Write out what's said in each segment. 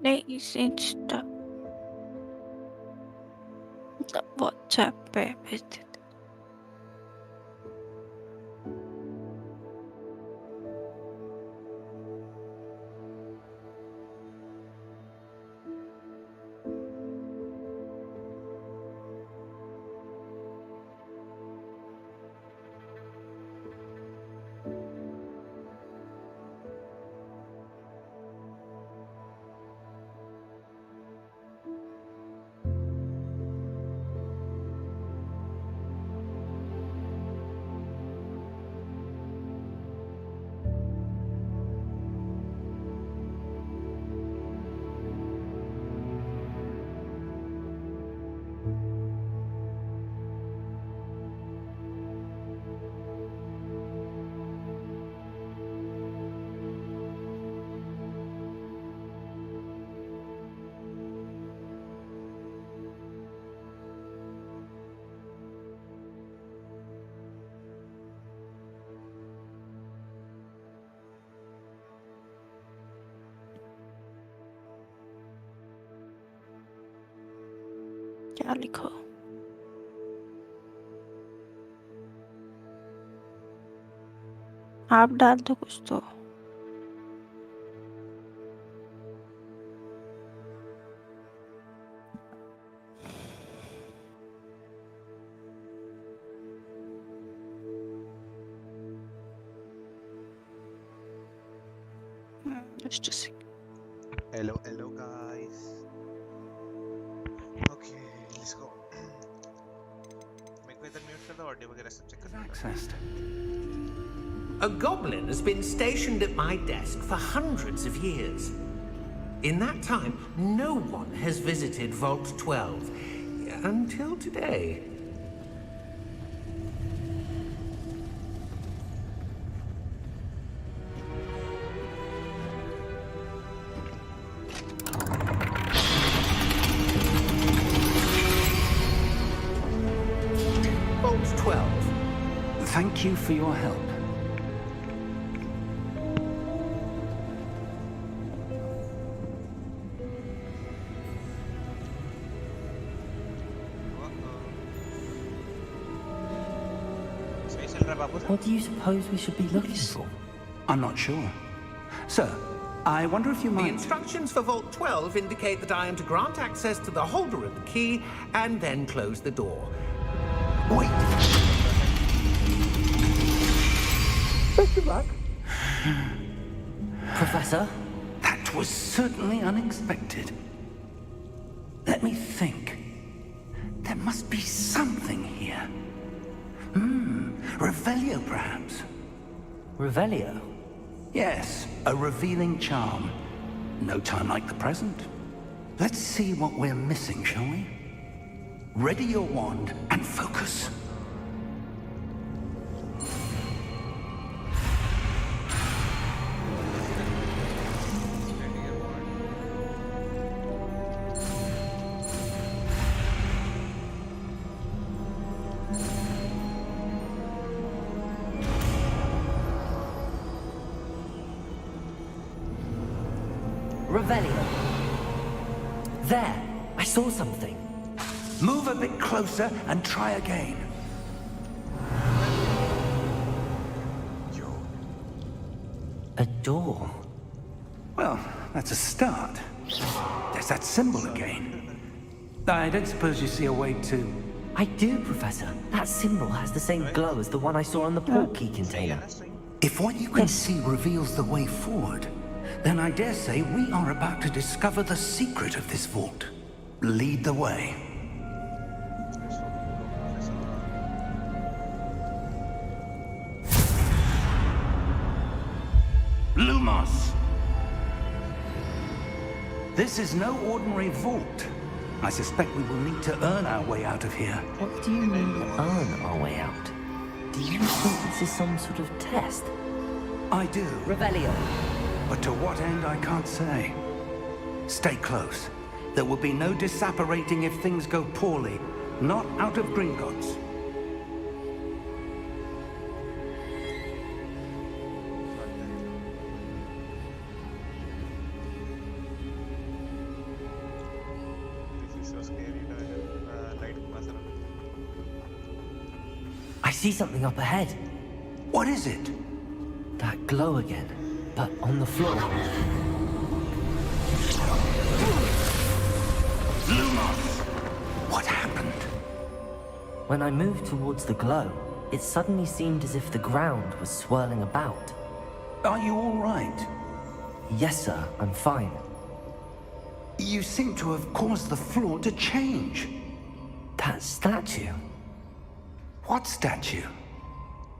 Please Insta WhatsApp पे भेज देते। क्या लिखो? आप डाल दो कुछ तो। Just a second. Hello guys. Okay, let's go. मेरे को इधर म्यूट कर दो, ऑडियो वगैरह सब चेक कर लो। Accessed. A goblin has been stationed at my desk for hundreds of years. In that time, no one has visited Vault 12 until today. Vault 12. Thank you for your help. What do you suppose we should be looking for? I'm not sure. Sir, I wonder if you The might... instructions for Vault 12 indicate that I am to grant access to the holder of the key and then close the door. Wait! Best of luck. Professor? That was certainly unexpected. Let me think. There must be something here. Revelio, perhaps? Revelio? Yes, a revealing charm. No time like the present. Let's see what we're missing, shall we? Ready your wand and focus. Revelio. There! I saw something. Move a bit closer and try again. A door. Well, that's a start. There's that symbol again. I don't suppose you see a way to... I do, Professor. That symbol has the same glow as the one I saw on the port key container. If what you can see reveals the way forward, then I dare say we are about to discover the secret of this vault. Lead the way. Lumos! This is no ordinary vault. I suspect we will need to earn our way out of here. What do you mean, earn our way out? Do you think this is some sort of test? I do. Revelio. But to what end, I can't say. Stay close. There will be no disapparating if things go poorly. Not out of Gringotts. I see something up ahead. What is it? That glow again, but on the floor. Lumos! What happened? When I moved towards the glow, it suddenly seemed as if the ground was swirling about. Are you all right? Yes, sir, I'm fine. You seem to have caused the floor to change. That statue. What statue?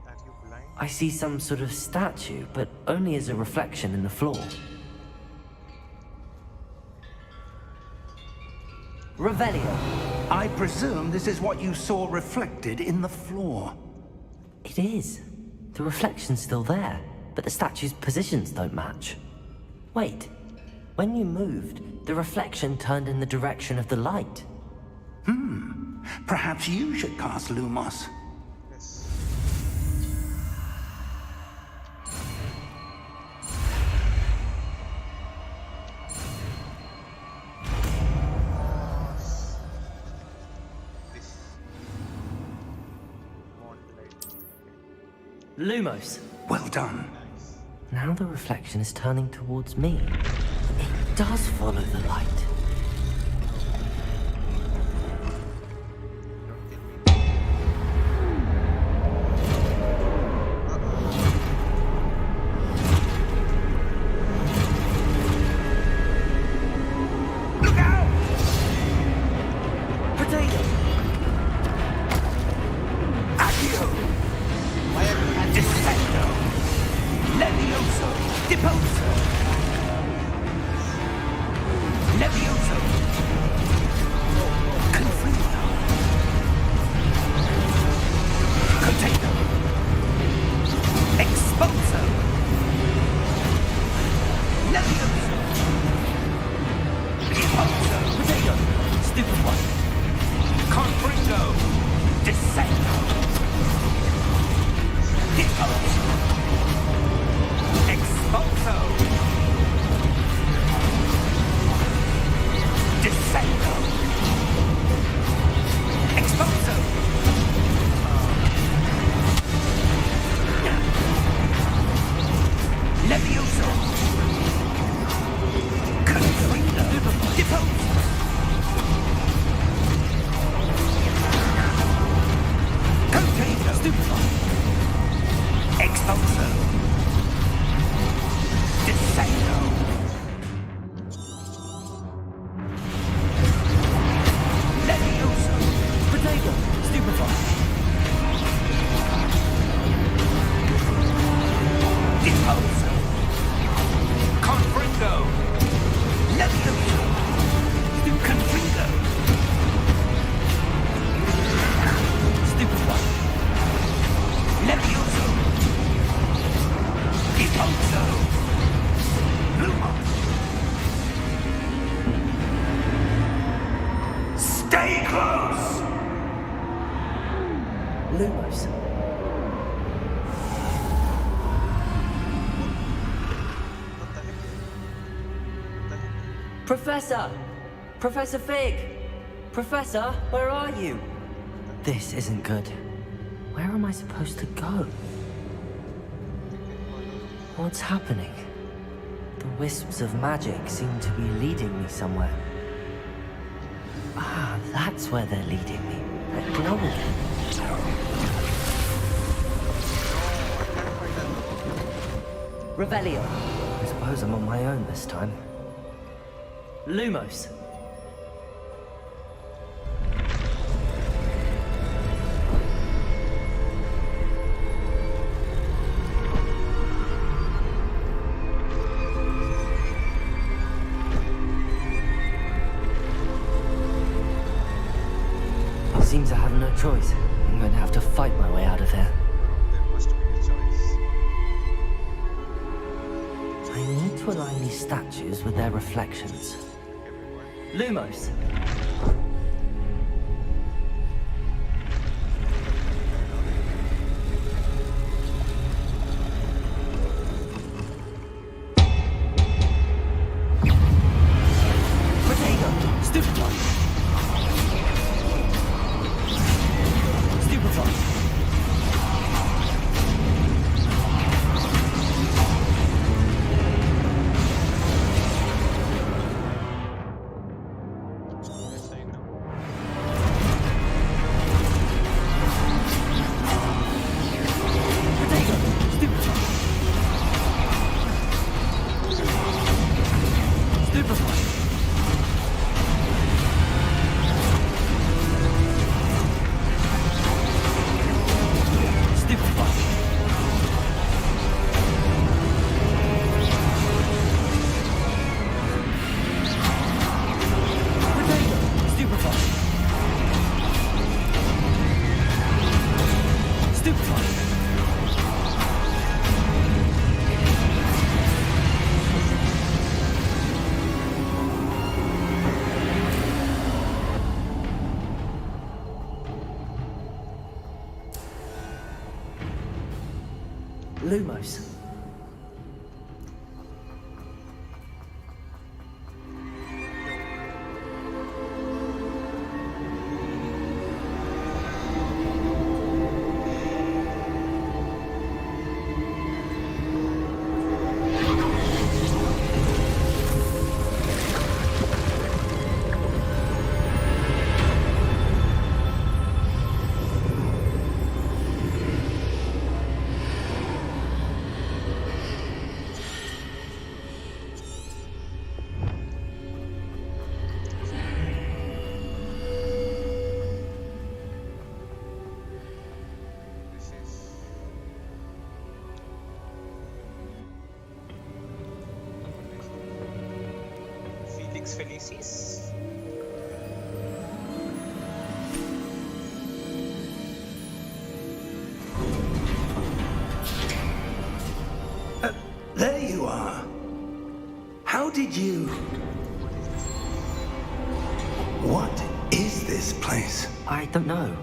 Are you blind? I see some sort of statue, but only as a reflection in the floor. Revelio. I presume this is what you saw reflected in the floor. It is. The reflection's still there, but the statue's positions don't match. Wait. When you moved, the reflection turned in the direction of the light. Perhaps you should cast Lumos. Yes. This. Wand light. Lumos. Well done. Nice. Now the reflection is turning towards me. It does follow the light. Don't kill me. Look out! Potato! Accio! Why are you hatching? Descendo! Levioso! Deposo! Levioso! Confringo! Potato! Exposo! Levioso! Deposo! Potato! Stupid one. Confringo! Descendo! Deposo! Exposo! Descendo! Exposo! Levioso! Confringo! Deposo! Container! Stupid one! Exposo! Descendo! Levioso! Potato! Stupefy! Deposo! Confringo! Levioso! Confringo! Stupefy! Levioso! Deposo! Lumos! Stay close! Lumos. What the heck? What the heck? Professor! Professor Fig! Professor, where are you? This isn't good. Where am I supposed to go? What's happening? The wisps of magic seem to be leading me somewhere. Ah, that's where they're leading me. That glow again. Revelio. I suppose I'm on my own this time. Lumos. Seems I have no choice. I'm going to have to fight my way out of here. There must be a choice. I need to align these statues with their reflections. Everyone. Lumos. Potato. Stupid one. Stupefy. Lumos. This is Felix Felicis. There you are. How did you... What is this place? I don't know.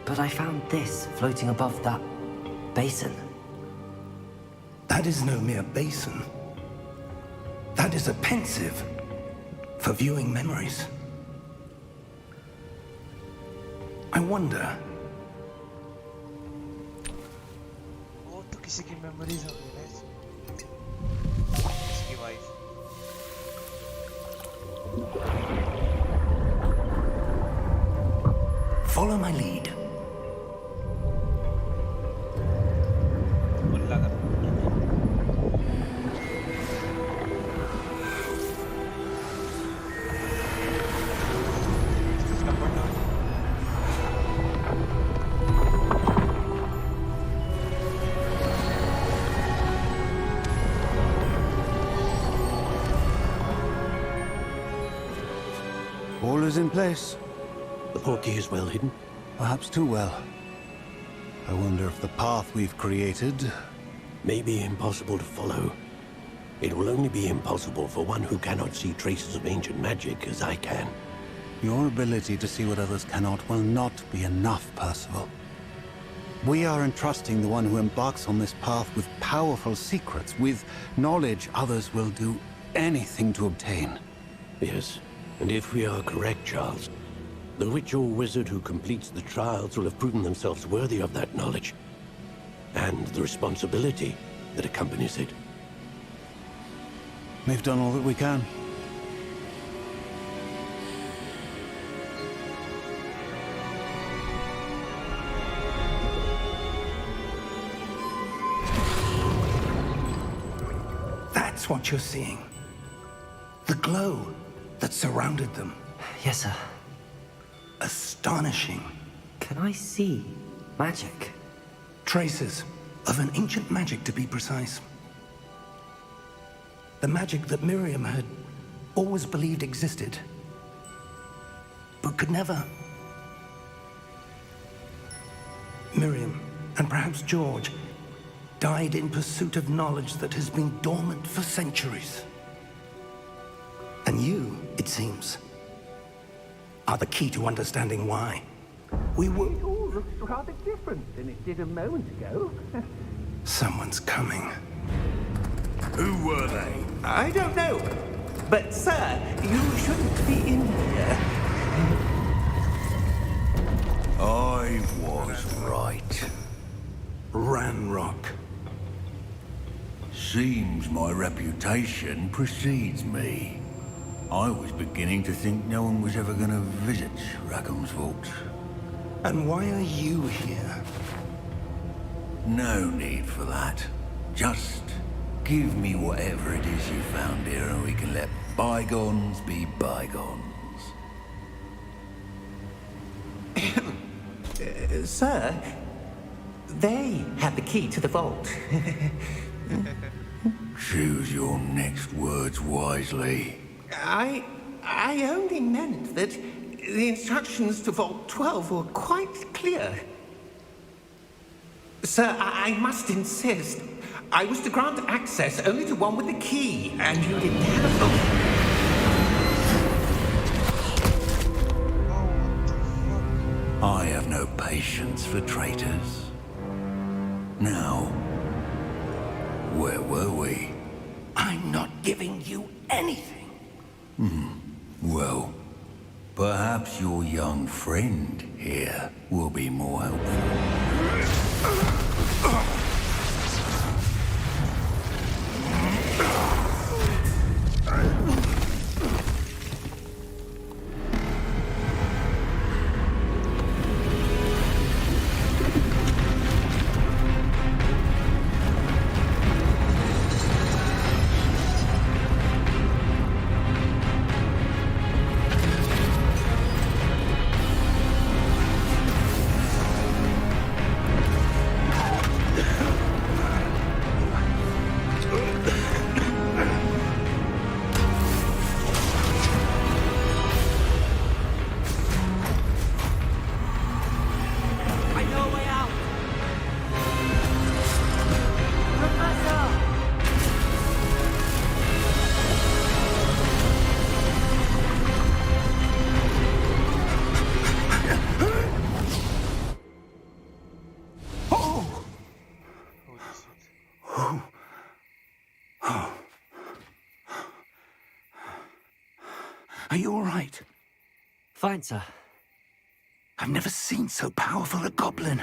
But I found this floating above that basin. That is no mere basin. That is a pensive for viewing memories. I wonder, Oh, तो किसी की memories होंगी ना इसमें। इसकी wife। follow my lead. मुल्ला का। इसका पढ़ना। All is in place. The portkey is well hidden. Perhaps too well. I wonder if the path we've created... May be impossible to follow. It will only be impossible for one who cannot see traces of ancient magic as I can. Your ability to see what others cannot will not be enough, Percival. We are entrusting the one who embarks on this path with powerful secrets, with knowledge others will do anything to obtain. Yes, and if we are correct, Charles, the witch or wizard who completes the trials will have proven themselves worthy of that knowledge, and the responsibility that accompanies it. We've done all that we can. That's what you're seeing. The glow that surrounded them. Yes, sir. Astonishing. Can I see magic? Traces of an ancient magic, to be precise. The magic that Miriam had always believed existed, but could never. Miriam, and perhaps George, died in pursuit of knowledge that has been dormant for centuries. And you, it seems, are the key to understanding why. We were... It all looks rather different than it did a moment ago. Someone's coming. Who were they? I don't know. But, sir, you shouldn't be in here. I was right. Ranrock. Seems my reputation precedes me. I was beginning to think no one was ever going to visit Rackham's vault. And why are you here? No need for that. Just give me whatever it is you found here and we can let bygones be bygones. Sir, they had the key to the vault. Choose your next words wisely. I only meant that the instructions to Vault 12 were quite clear. Sir, I must insist. I was to grant access only to one with the key, and you didn't have them. I have no patience for traitors. Now, Where were we? I'm not giving you anything. Well, perhaps your young friend here will be more helpful. Are you all right? Fine, sir. I've never seen so powerful a goblin.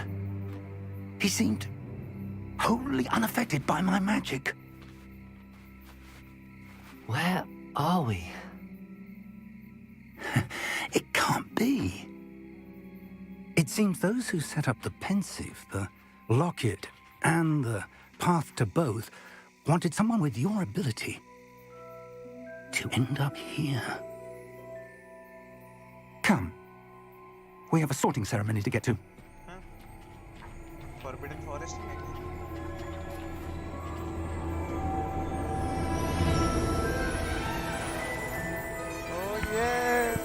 He seemed wholly unaffected by my magic. Where are we? It can't be. It seems those who set up the pensive, the locket, and the path to both wanted someone with your ability to end up here. Come. We have a sorting ceremony to get to. Forbidden Forest में क्या? Oh yeah!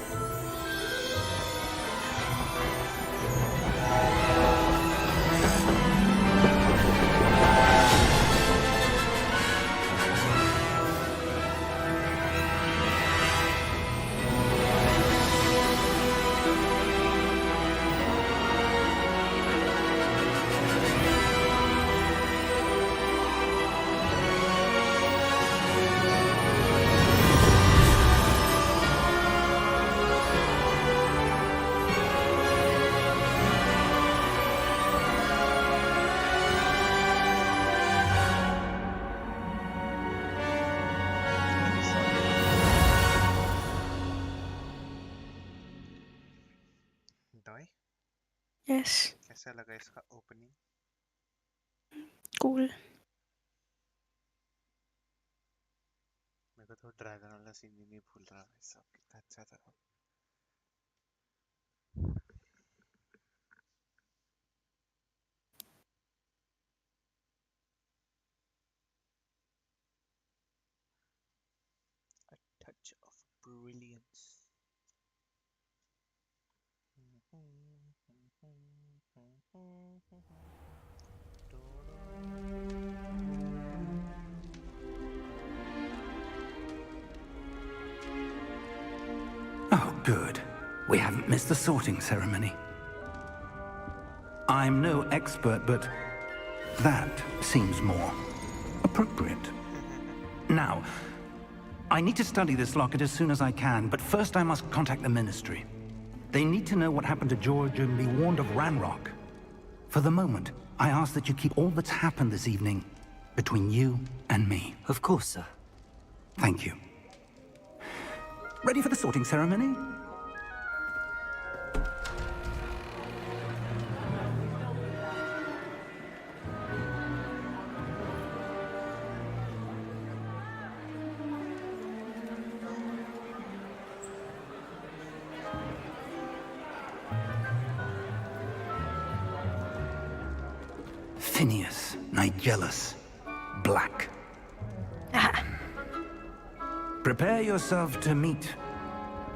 Doe Yes. कैसा लगा इसका opening? Cool. मेरे को तो dragon वाला scene भी नहीं भूल रहा भाई साहब, कितना अच्छा था. A touch of brilliance. Oh, good. We haven't missed the sorting ceremony. I'm no expert, but that seems more appropriate. Now, I need to study this locket as soon as I can, but first I must contact the Ministry. They need to know what happened to George and be warned of Ranrock. For the moment, I ask that you keep all that's happened this evening between you and me. Of course, sir. Thank you. Ready for the sorting ceremony? Phineas, Nigellus, Black. Prepare yourself to meet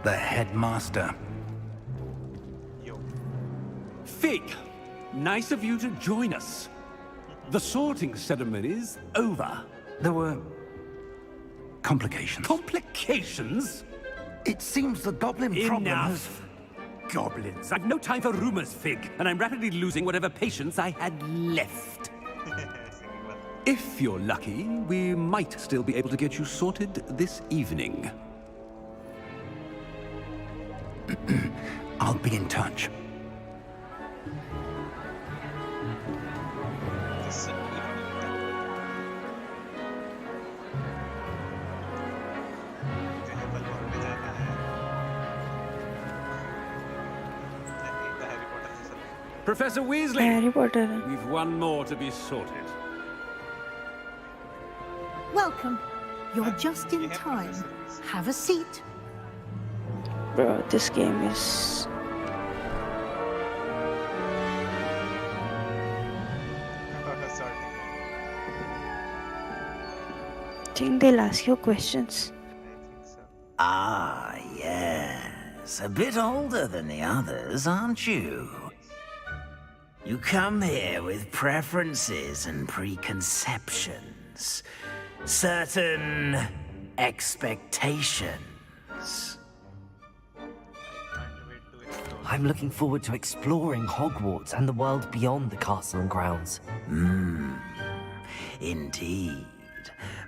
the headmaster. Yo. Fig, nice of you to join us. The sorting ceremony's over. There were complications. Complications? It seems the goblin problem has... Enough. Goblins. I've no time for rumors, Fig, and I'm rapidly losing whatever patience I had left. If you're lucky, we might still be able to get you sorted this evening. I'll be in touch. This evening कहीं बलवान में जाना है नहीं the Harry Potter से सब Professor Weasley! Harry Potter. We've one more to be sorted. Welcome. You're just in time. Have a seat. Bro, this game is... sorry I think they'll ask you questions. I think so Ah, yes. A bit older than the others, aren't you? You come here with preferences and preconceptions. Certain expectations. can't wait to explore I'm looking forward to exploring Hogwarts and the world beyond the castle and grounds. Indeed.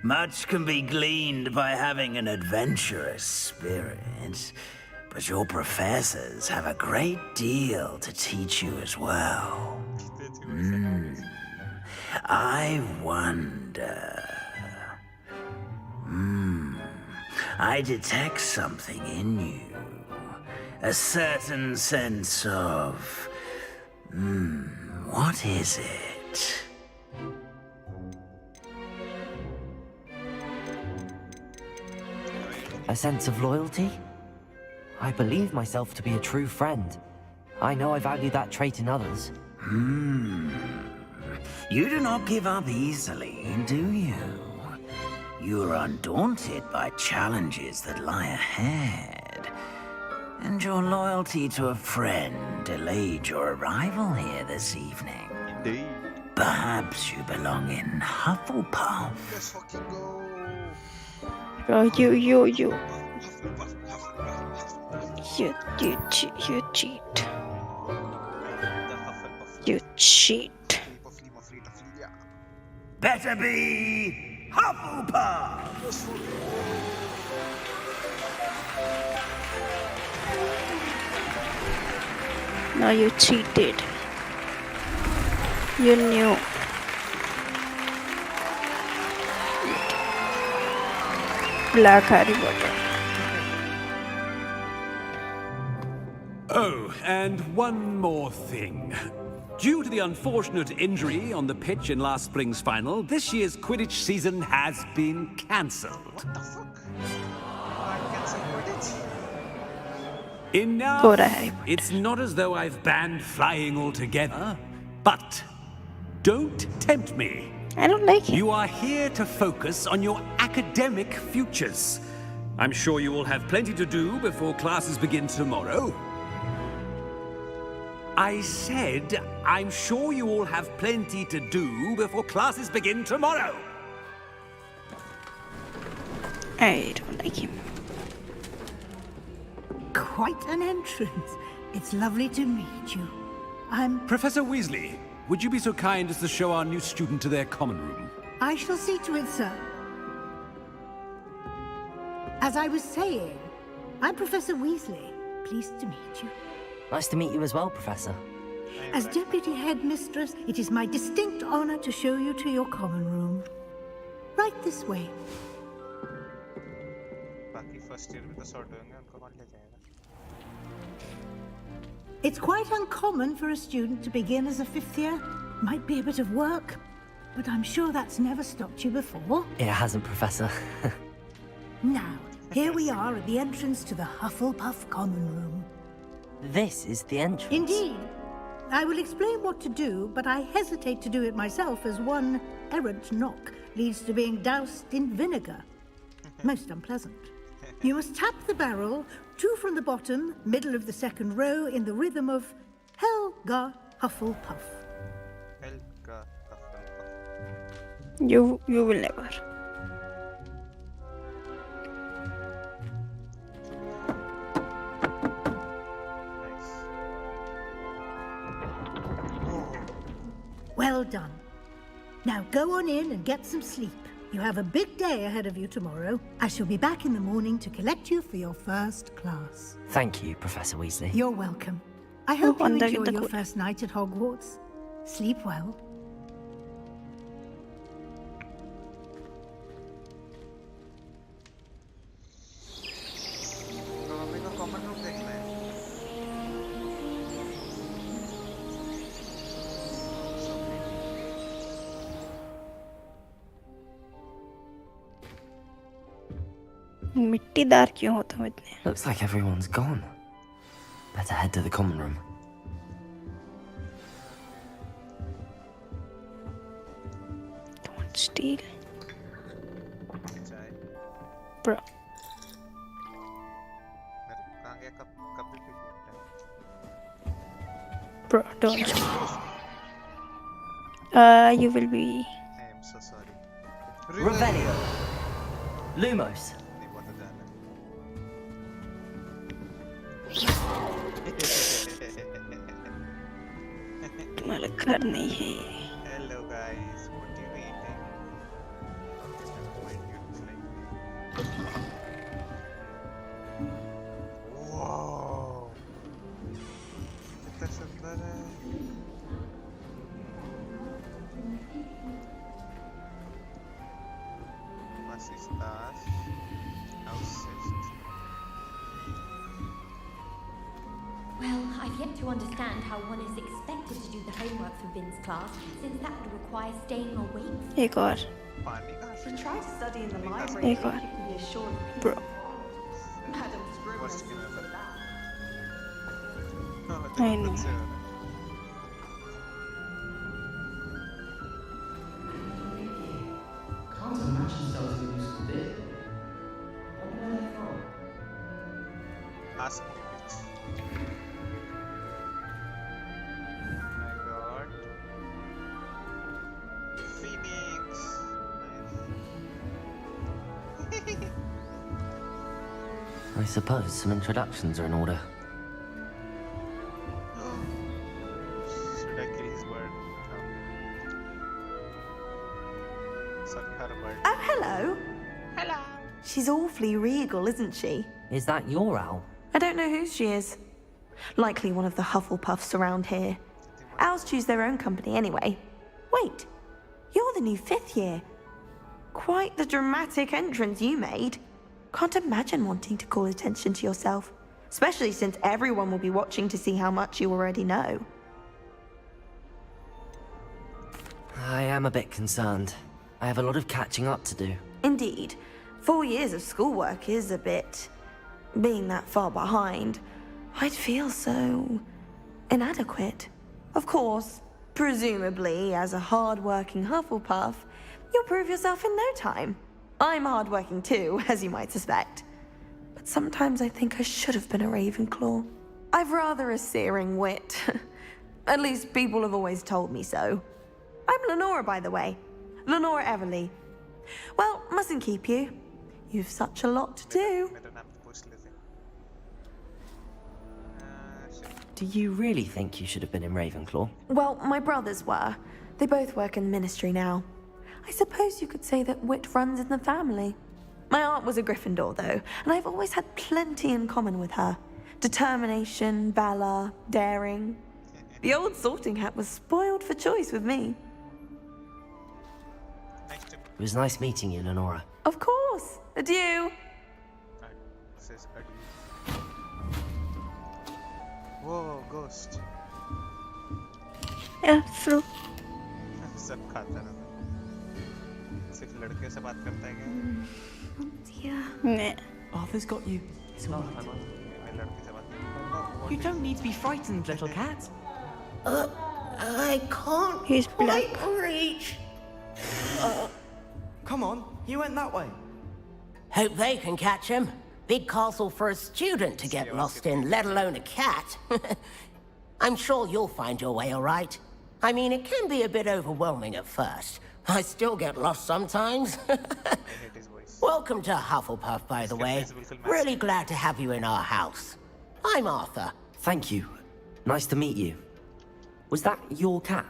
Much can be gleaned by having an adventurous spirit, but your professors have a great deal to teach you as well. I wonder... I detect something in you. A certain sense of... what is it? A sense of loyalty? I believe myself to be a true friend. I know I value that trait in others. You do not give up easily, do you? You are undaunted by challenges that lie ahead. And your loyalty to a friend delayed your arrival here this evening. indeed Perhaps you belong in Hufflepuff. let's fucking go Bro, you cheat. the Hufflepuff You cheat. Puffly Muffly Tuffly yeah Better be Hufflepuff! No, you cheated. You knew. Black Harry Potter. Oh, and one more thing. Due to the unfortunate injury on the pitch in last spring's final, this year's Quidditch season has been cancelled. the fuck I cancel Quidditch Enough! Go to Harry Potter. It's not as though I've banned flying altogether, but don't tempt me. I don't like him. You are here to focus on your academic futures. I'm sure you will have plenty to do before classes begin tomorrow. I said, I'm sure you all have plenty to do before classes begin tomorrow. I don't like him. Quite an entrance. It's lovely to meet you. Professor Weasley, would you be so kind as to show our new student to their common room? I shall see to it, sir. As I was saying, I'm Professor Weasley. Pleased to meet you. Nice to meet you as well, Professor. As Deputy Headmistress, it is my distinct honor to show you to your common room. Right this way. बाकी first year में तो sort होंगे उनको कौन ले जाएगा It's quite uncommon for a student to begin as a fifth year. Might be a bit of work, but I'm sure that's never stopped you before. It hasn't, Professor. Now, here we are at the entrance to the Hufflepuff Common Room. This is the entrance. Indeed. I will explain what to do, but I hesitate to do it myself as one errant knock leads to being doused in vinegar. Most unpleasant. You must tap the barrel, 2 from the bottom, middle of the second row, in the rhythm of Helga Hufflepuff. Helga Hufflepuff You will never. nice Well done. Now go on in and get some sleep. You have a big day ahead of you tomorrow. I shall be back in the morning to collect you for your first class. Thank you, Professor Weasley. You're welcome. I hope you wonder enjoy the your good. first night at Hogwarts. Sleep well. तो mummy को common room देखना है। मिट्टीदार क्यों होता हूँ इतने? Looks like everyone's gone. Better head to the common room. Don't steal. चाय। Bro. मेरे कहाँ गया कब भी पिक करता Bro, don't steal. You will be... है। I am so sorry. Revelio. Lumos. नहीं बोलना जाना। तुम्हारा घर नहीं है ये। Hello guys, what are you eating? Quite beautiful. Wow, कितना सुंदर है। Was ist das? Aussicht. Well, I've yet to understand how one is expected to do the homework for Vin's class, since that would require staying awake. एक और. पानी कहाँ से? Try to study in the Because- library. एक और. You can be assured of peace. Bro. Madam Scribner Worst sees game ever. to that. I know. Can't imagine those who used to be. Where are they from? Ask me which. I got Phoenix. Nice. I suppose some introductions are in order. Should I kill his bird? No. Sorry, her bird. Oh, hello. Hello. She's awfully regal, isn't she? Is that your owl? I don't know who she is. Likely one of the Hufflepuffs around here. Owls choose their own company anyway. Wait, you're the new 5th year. Quite the dramatic entrance you made. Can't imagine wanting to call attention to yourself, especially since everyone will be watching to see how much you already know. I am a bit concerned. I have a lot of catching up to do. Indeed, 4 years of schoolwork is a bit... being that far behind, I'd feel so... inadequate. Of course, presumably, as a hard-working Hufflepuff, you'll prove yourself in no time. I'm hard-working too, as you might suspect. But sometimes I think I should have been a Ravenclaw. I've rather a searing wit. At least people have always told me so. I'm Lenora, by the way. Lenora Everly. Well, mustn't keep you. You've such a lot to do. मेरा नाम तो पूछ लेते हैं। Do you really think you should have been in Ravenclaw? Well, my brothers were. They both work in the ministry now. I suppose you could say that wit runs in the family. My aunt was a Gryffindor, though, and I've always had plenty in common with her. Determination, valor, daring. The old sorting hat was spoiled for choice with me. Nice to meet It was nice meeting you, Lenora. Of course. Adieu. you. Says adieu. Whoa, ghost. Yeah, true. सब खाता रहता है। सिर्फ लड़के से बात करता है क्या? Nah. Arthur's got you. It's all right. मैं लड़के से बात करता हूँ। You don't need to be frightened, little cat. I can't He's black. reach. Come on, you went that way. Hope they can catch him. Big castle for a student to get lost in, let alone a cat. I'm sure you'll find your way all right. I mean, it can be a bit overwhelming at first. I still get lost sometimes. I hate his voice. Welcome to Hufflepuff, by the way. Really glad to have you in our house. I'm Arthur. Thank you. Nice to meet you. Was that your cat?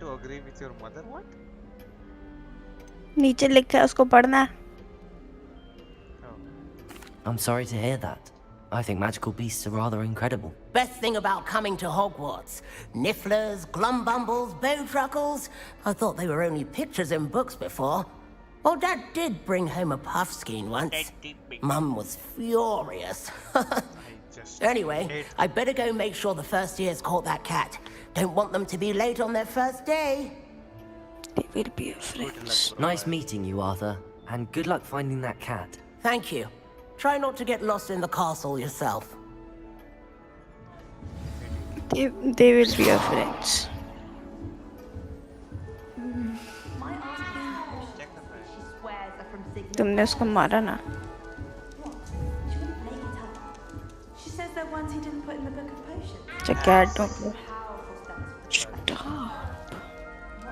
to agree with your mother? What? नीचे लिखा है उसको पढ़ना है. I'm sorry to hear that. I think magical beasts are rather incredible. Best thing about coming to Hogwarts. Nifflers, glumbumbles, bowtruckles. I thought they were only pictures in books before. Well, Dad did bring home a puffskein once. Mum was furious. Anyway, I better go make sure the first year's caught that cat. Don't want them to be late on their first day. They will be afraid. Nice meeting you, Arthur. And good luck finding that cat. Thank you. Try not to get lost in the castle yourself. They will be afraid. तुमने उसको मारा ना. She says they're ones he didn't put in the book of potions. It's a cat, don't you? Shut up.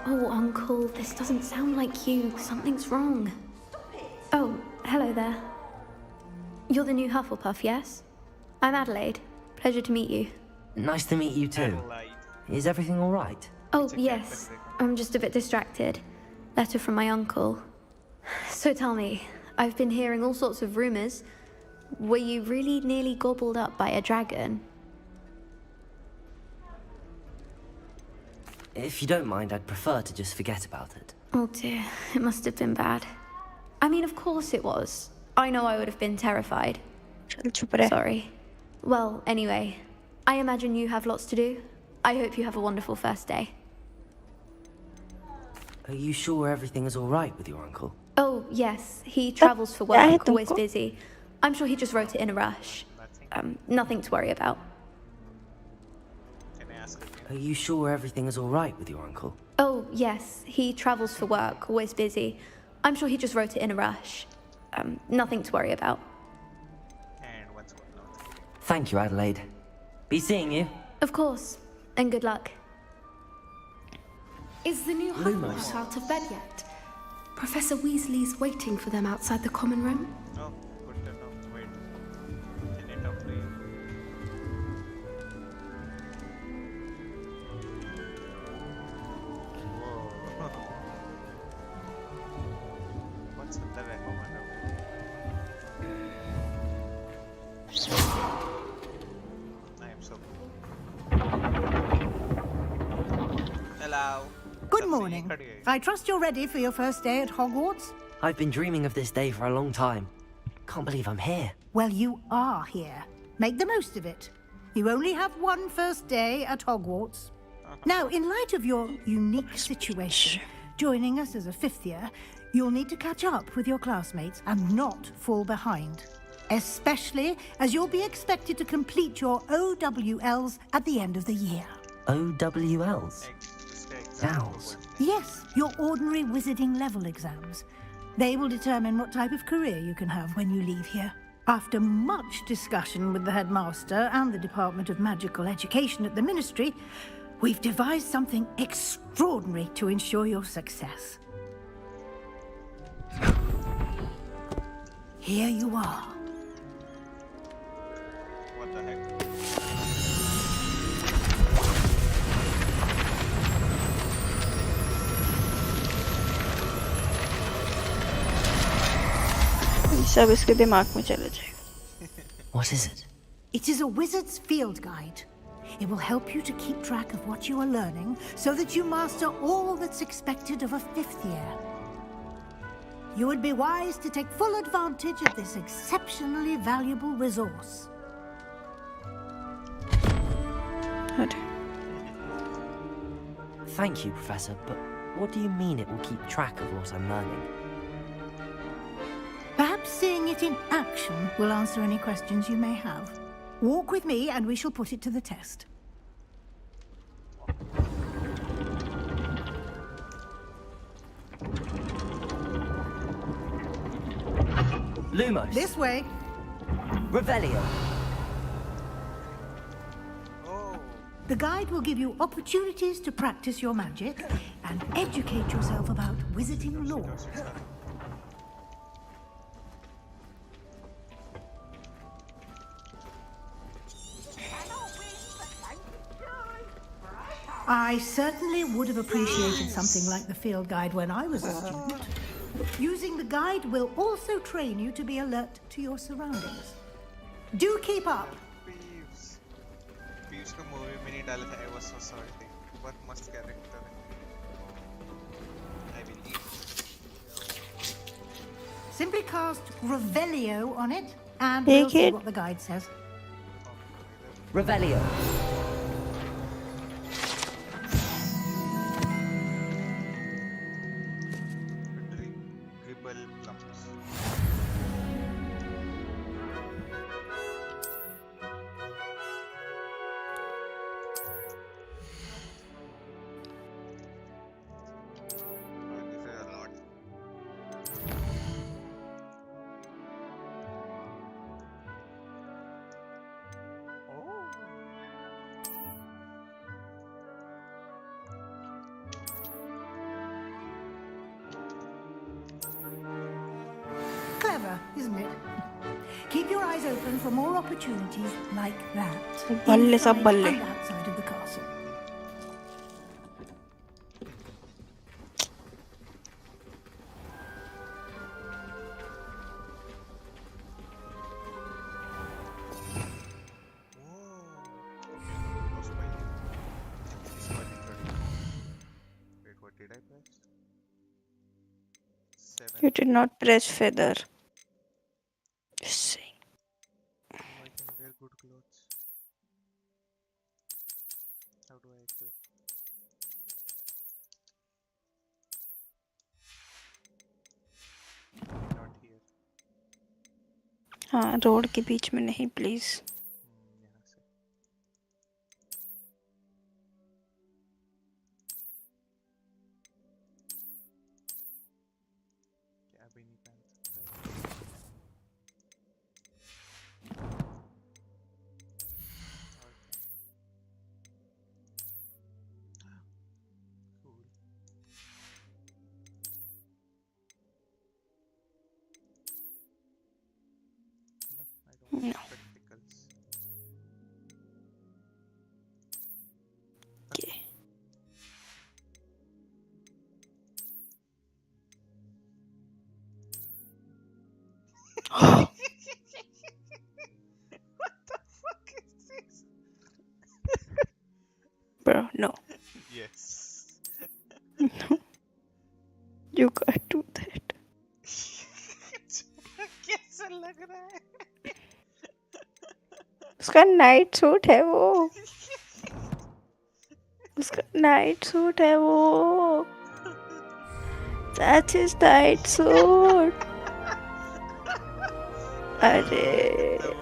Oh, Uncle, this doesn't sound like you. Something's wrong. Oh, hello there. You're the new Hufflepuff, yes? I'm Adelaide. Pleasure to meet you. Nice to meet you too. Is everything all right? Oh, yes. I'm just a bit distracted. Letter from my uncle. So tell me, I've been hearing all sorts of rumors. Were you really nearly gobbled up by a dragon? If you don't mind, I'd prefer to just forget about it. Oh dear, it must have been bad. I mean, of course it was. I know I would have been terrified. Sorry. Well, anyway, I imagine you have lots to do. I hope you have a wonderful first day. Are you sure everything is all right with your uncle? Oh, yes. He travels for work, always busy. I'm sure he just wrote it in a rush. Nothing to worry about. Are you sure everything is all right with your uncle? Oh, yes. He travels for work, always busy. I'm sure he just wrote it in a rush. Nothing to worry about. Thank you, Adelaide. Be seeing you. Of course. And good luck. Is the new Hufflepuff out of bed yet? Professor Weasley's waiting for them outside the common room. Oh, good to know. Wait. Can I talk to you? Whoa. What's with the I am so Hello. Good morning. I trust you're ready for your first day at Hogwarts? I've been dreaming of this day for a long time. Can't believe I'm here. Well, you are here. Make the most of it. You only have one first day at Hogwarts. Now, in light of your unique situation, joining us as a fifth year, you'll need to catch up with your classmates and not fall behind. Especially as you'll be expected to complete your OWLs at the end of the year. OWLs? Owls? Yes, your ordinary wizarding level exams. They will determine what type of career you can have when you leave here. After much discussion with the headmaster and the Department of Magical Education at the Ministry, we've devised something extraordinary to ensure your success. Here you are. What the heck? सब इसके दिमाग में चले जाएगा. What is it? It is a wizard's field guide. It will help you to keep track of what you are learning so that you master all that's expected of a fifth year. You would be wise to take full advantage of this exceptionally valuable resource. Thank you, Professor, but what do you mean it will keep track of what I'm learning? Perhaps seeing it in action will answer any questions you may have. Walk with me and we shall put it to the test. Lumos. This way. Revelio. The guide will give you opportunities to practice your magic and educate yourself about wizarding lore. I certainly would have appreciated something like the field guide when I was a student. Using the guide will also train you to be alert to your surroundings. Do keep up. Piyush को movie में नहीं डाला था. I was so salty. What must character? I believe. Simply cast Revelio on it, and we'll see what the guide says. Revelio. Dribble plums. Clever, isn't it? Keep your eyes open for more opportunities like that. Balle sab Inside balle. and outside of the castle. Wait, what did I press? 7. You did not press feather. Just saying. I can wear good clothes. How do I equip? Not here. हाँ road के बीच में नहीं please. यहाँ से. क्या भी नहीं पहन सकता. Cool. No, I don't want spectacles. Okay. What the fuck is this? Bro, no. Yes. No. You can't do that. कैसा लग रहा है? उसका नाइट सूट है वो. उसका नाइट सूट है वो. That's his night suit. अरे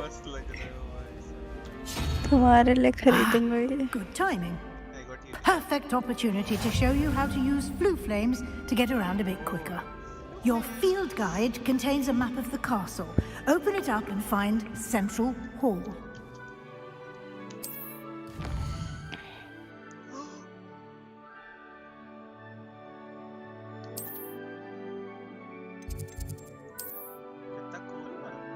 मस्त लग रहा है भाई. तुम्हारे लिए खरीदूंगा ये. Good timing. I got you. Perfect opportunity to show you how to use flue flames to get around a bit quicker. Your field guide contains a map of the castle. Open it up and find Central Hall. कितना cool बना हुआ है.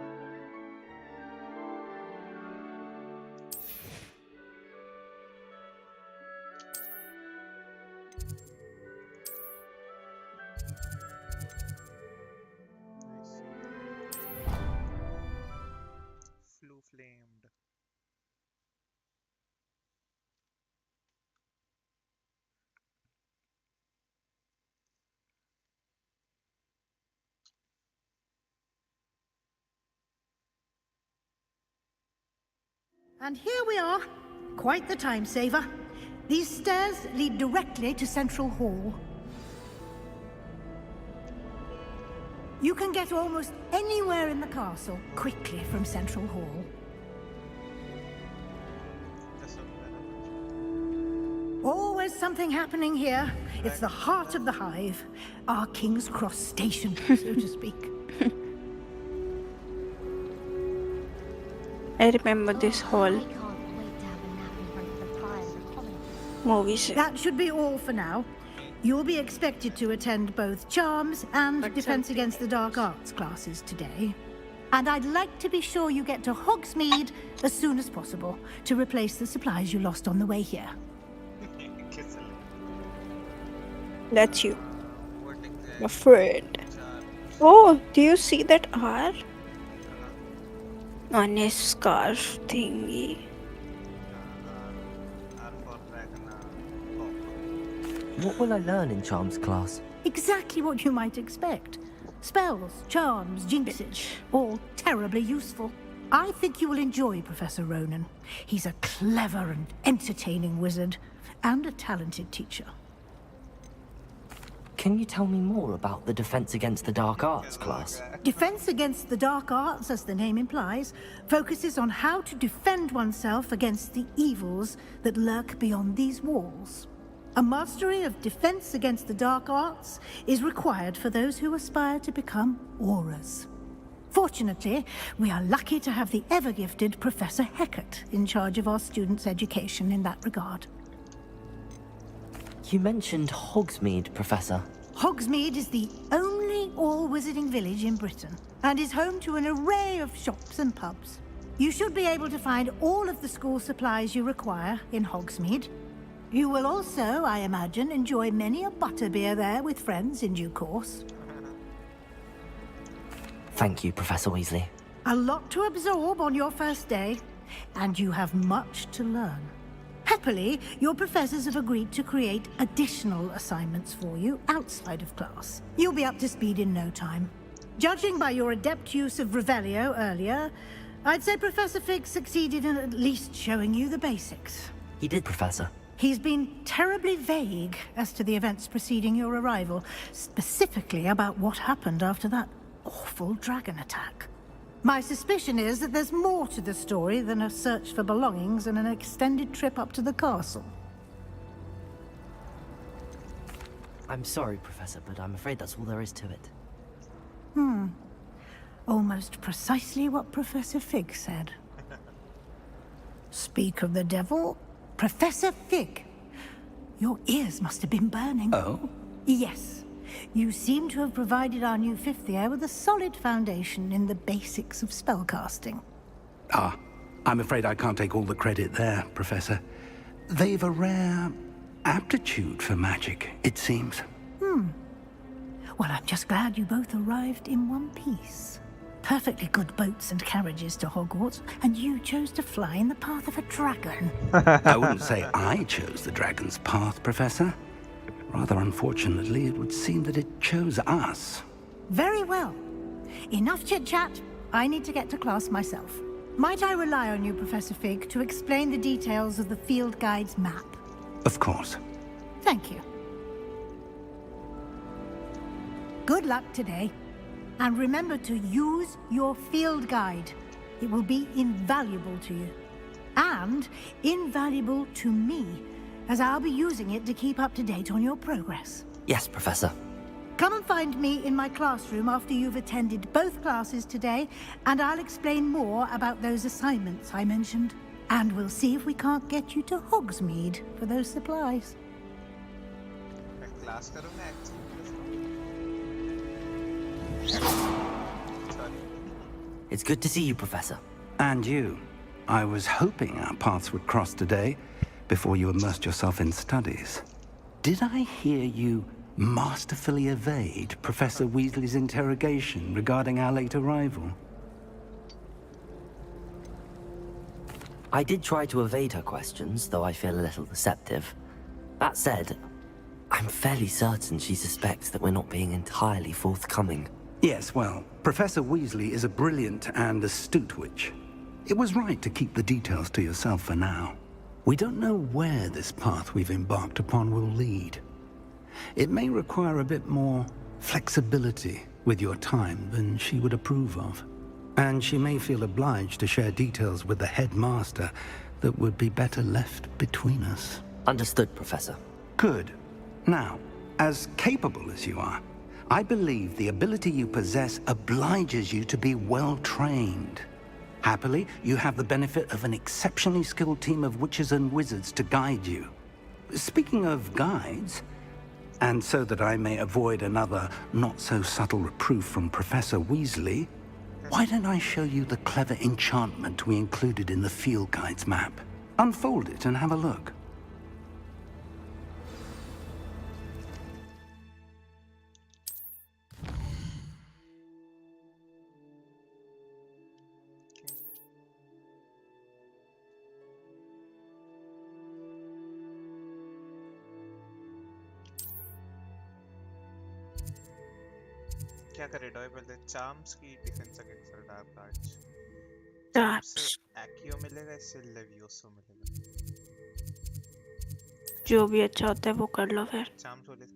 Flue flamed. And here we are. Quite the time saver. These stairs lead directly to Central Hall. You can get almost anywhere in the castle quickly from Central Hall. Always something happening here. It's the heart of the hive. Our King's Cross station, so to speak. I remember this hall. Movies. That should be all for now. You'll be expected to attend both Charms and Defense Against the Dark Arts classes today. And I'd like to be sure you get to Hogsmeade as soon as possible to replace the supplies you lost on the way here. That's you. I'm afraid. Oh, do you see that R? On his scarf thingy. What will I learn in Charms class? Exactly what you might expect. Spells, charms, jinxes, all terribly useful. I think you will enjoy Professor Ronan. He's a clever and entertaining wizard, and a talented teacher. Can you tell me more about the Defense Against the Dark Arts class? Defense Against the Dark Arts, as the name implies, focuses on how to defend oneself against the evils that lurk beyond these walls. A mastery of Defense Against the Dark Arts is required for those who aspire to become Aurors. Fortunately, we are lucky to have the ever-gifted Professor Hecat in charge of our students' education in that regard. You mentioned Hogsmeade, Professor. Hogsmeade is the only all-wizarding village in Britain, and is home to an array of shops and pubs. You should be able to find all of the school supplies you require in Hogsmeade. You will also, I imagine, enjoy many a butterbeer there with friends in due course. Thank you, Professor Weasley. A lot to absorb on your first day, and you have much to learn. Happily, your professors have agreed to create additional assignments for you outside of class. You'll be up to speed in no time. Judging by your adept use of Revelio earlier, I'd say Professor Fig succeeded in at least showing you the basics. He did, Professor. He's been terribly vague as to the events preceding your arrival, specifically about what happened after that awful dragon attack. My suspicion is that there's more to the story than a search for belongings and an extended trip up to the castle. I'm sorry, Professor, but I'm afraid that's all there is to it. Almost precisely what Professor Fig said. Speak of the devil, Professor Fig. Your ears must have been burning. Oh? Yes. You seem to have provided our new fifth year with a solid foundation in the basics of spellcasting. Ah, I'm afraid I can't take all the credit there, Professor. They've a rare aptitude for magic, it seems. Well, I'm just glad you both arrived in one piece. Perfectly good boats and carriages to Hogwarts, and you chose to fly in the path of a dragon. I wouldn't say I chose the dragon's path, Professor. Rather unfortunately, it would seem that it chose us. Very well. Enough chit-chat. I need to get to class myself. Might I rely on you, Professor Fig, to explain the details of the field guide's map? Of course. Thank you. Good luck today. And remember to use your field guide. It will be invaluable to you. And invaluable to me, as I'll be using it to keep up to date on your progress. Yes, Professor. Come and find me in my classroom after you've attended both classes today, and I'll explain more about those assignments I mentioned. And we'll see if we can't get you to Hogsmeade for those supplies. Class करूँगा actually. It's good to see you, Professor. And you. I was hoping our paths would cross today, before you immersed yourself in studies. Did I hear you masterfully evade Professor Weasley's interrogation regarding our late arrival? I did try to evade her questions, though I feel a little deceptive. That said, I'm fairly certain she suspects that we're not being entirely forthcoming. Yes, well, Professor Weasley is a brilliant and astute witch. It was right to keep the details to yourself for now. We don't know where this path we've embarked upon will lead. It may require a bit more flexibility with your time than she would approve of. And she may feel obliged to share details with the headmaster that would be better left between us. Understood, Professor. Good. Now, as capable as you are, I believe the ability you possess obliges you to be well trained. Happily, you have the benefit of an exceptionally skilled team of witches and wizards to guide you. Speaking of guides, and so that I may avoid another not-so-subtle reproof from Professor Weasley, why don't I show you the clever enchantment we included in the field guide's map? Unfold it and have a look. क्या करे doe बोलते charms की defence against dark arts Charms. एक्यो मिलेगा इससे लेवियोसो मिलेगा जो भी अच्छा होता है वो कर लो फिर. चार्म्स बोले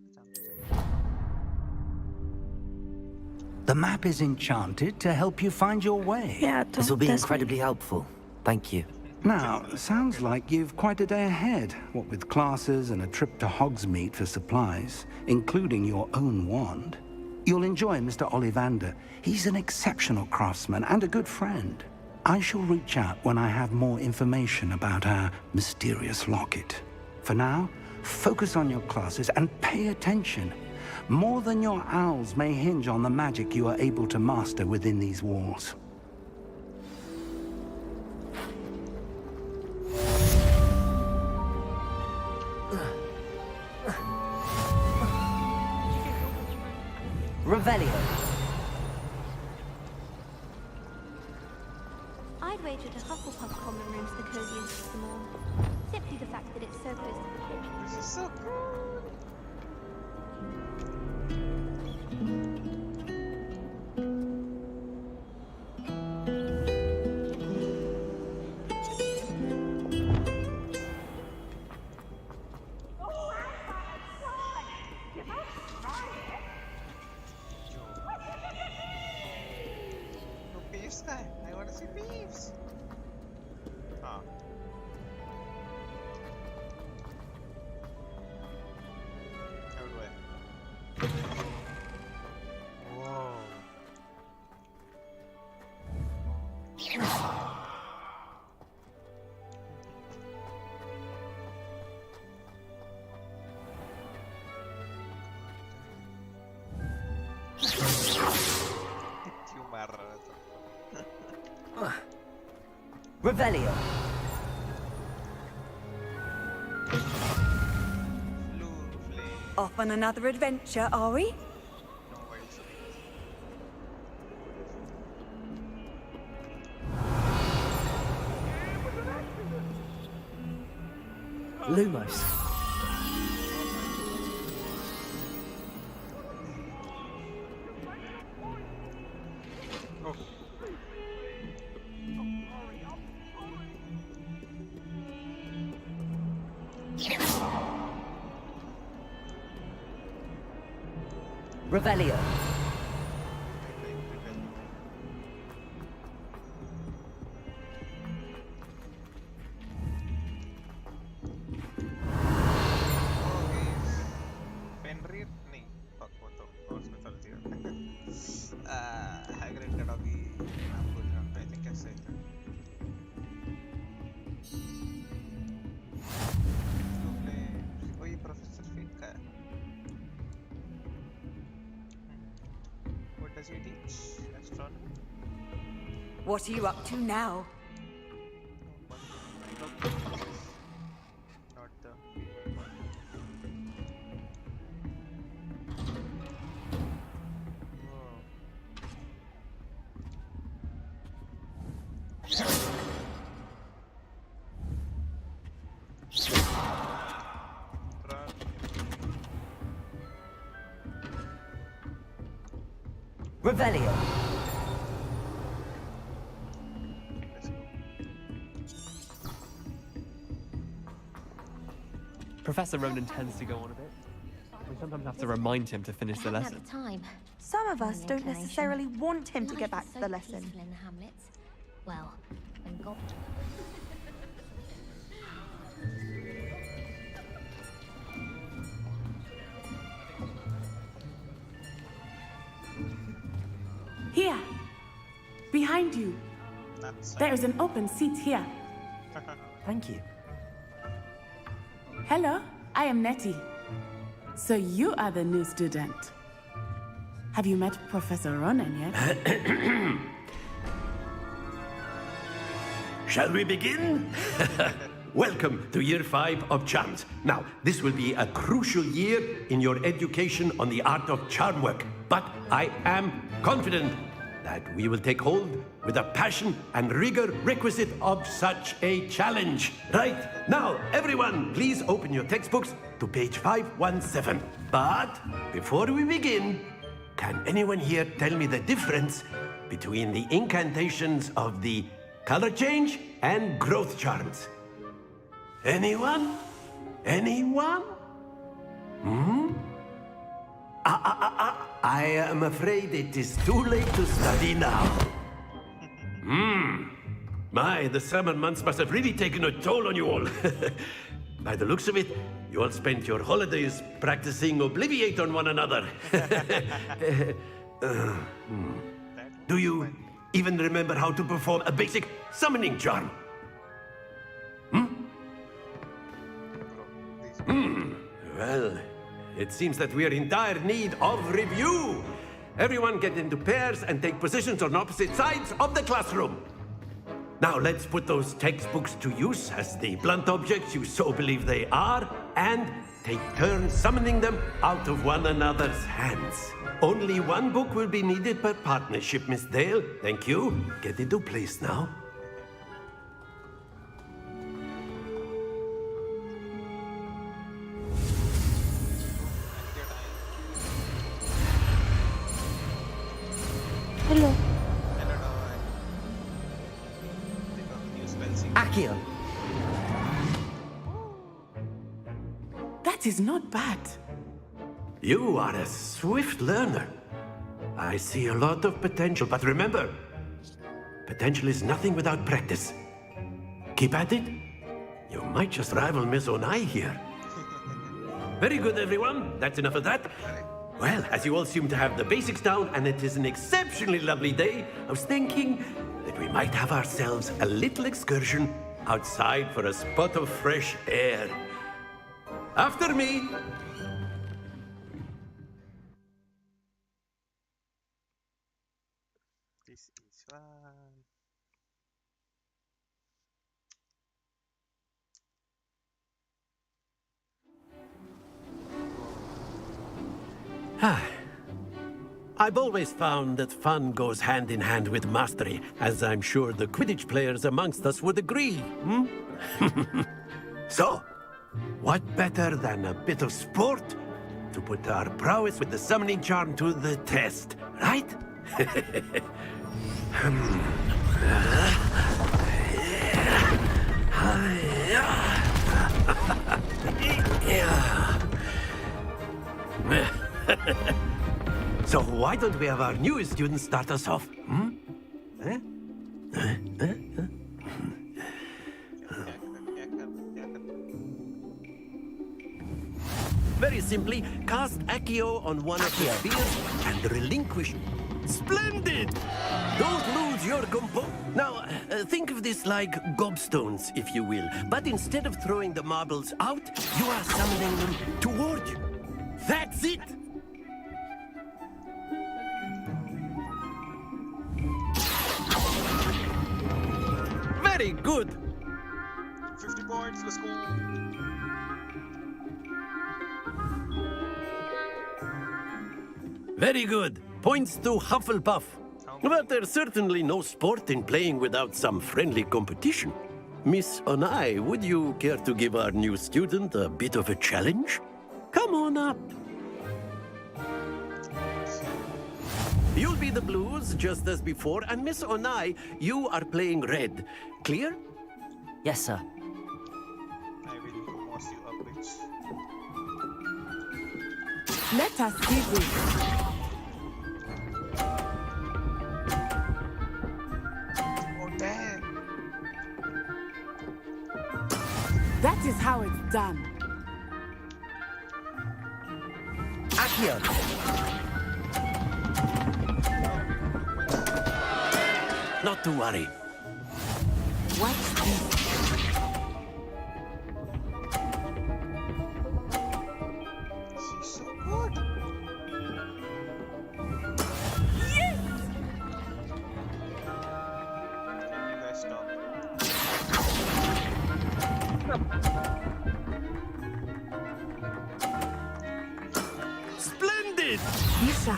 The map is enchanted to help you find your way. Yeah, This will be incredibly helpful. Thank you. Now, sounds like you've quite a day ahead, what with classes and a trip to Hogsmeade for supplies, including your own wand. You'll enjoy Mr. Ollivander. He's an exceptional craftsman and a good friend. I shall reach out when I have more information about our mysterious locket. For now, focus on your classes and pay attention. More than your owls may hinge on the magic you are able to master within these walls. Revelio. I'd wager to Hufflepuff common room's the coziest of them all. Simply the fact that it's so close to the kitchen. This is so cool. Peeves guy. I want to see Peeves. Ah. How do I? Whoa. क्यों मार रहा है तो? Revelio. Off on another adventure, are we? Lumos. Revelio. Fenrir? नहीं, fuck वो तो Norse mythology है. Hagrid का doggy नाम भूल रहा हूँ. I think ऐसे है. वही Professor Fig का है. What does he teach? Astronomy? What are you up to now? Not the Revelio. Professor Ronan tends to go on a bit. We sometimes have to remind him to finish the lesson. Time. Some of us don't necessarily want him to get back to the lesson. In the hamlets. Well, when God... Here, behind you. There is an open seat here. Thank you. Hello, I am Nettie. So you are the new student. Have you met Professor Ronan yet? Shall we begin? Welcome to Year 5 of Charms. Now, this will be a crucial year in your education on the art of charm work. But I am confident that we will take hold with the passion and rigor requisite of such a challenge. Right, now, everyone, please open your textbooks to page 517. But before we begin, can anyone here tell me the difference between the incantations of the color change and growth charms? Anyone? Anyone? I am afraid it is too late to study now. My, the summer months must have really taken a toll on you all. By the looks of it, you all spent your holidays practicing Obliviate on one another. Do you even remember how to perform a basic summoning charm? Well, it seems that we are in dire need of review. Everyone get into pairs and take positions on opposite sides of the classroom. Now let's put those textbooks to use as the blunt objects you so believe they are, and take turns summoning them out of one another's hands. Only one book will be needed per partnership, Miss Dale. Thank you. Get into place now. Hello. Accio. That is not bad. You are a swift learner. I see a lot of potential, but remember, potential is nothing without practice. Keep at it. You might just rival Miss Onai here. Very good, everyone. That's enough of that. Well, as you all seem to have the basics down, and it is an exceptionally lovely day, I was thinking that we might have ourselves a little excursion outside for a spot of fresh air. After me. This is fun. I've always found that fun goes hand in hand with mastery, as I'm sure the Quidditch players amongst us would agree. So, what better than a bit of sport to put our prowess with the summoning charm to the test, right? So why don't we have our newest student start us off? Very simply, cast Accio on one of the spheres and relinquish. Splendid! Don't lose your compo. Now, think of this like gobstones, if you will. But instead of throwing the marbles out, you are summoning them toward you. That's it! Very good! 50 points, let's go! Very good. Points to Hufflepuff. But there's certainly no sport in playing without some friendly competition. Miss Onai, would you care to give our new student a bit of a challenge? Come on up. You'll be the blues, just as before, and Miss Onai, you are playing red. Clear? Yes, sir. I will force you up, bitch. Let us see this. Oh, damn. That is how it's done. Accio. Not to worry. Watch this. She's so good. Yes! You guys stop. Splendid! Isha.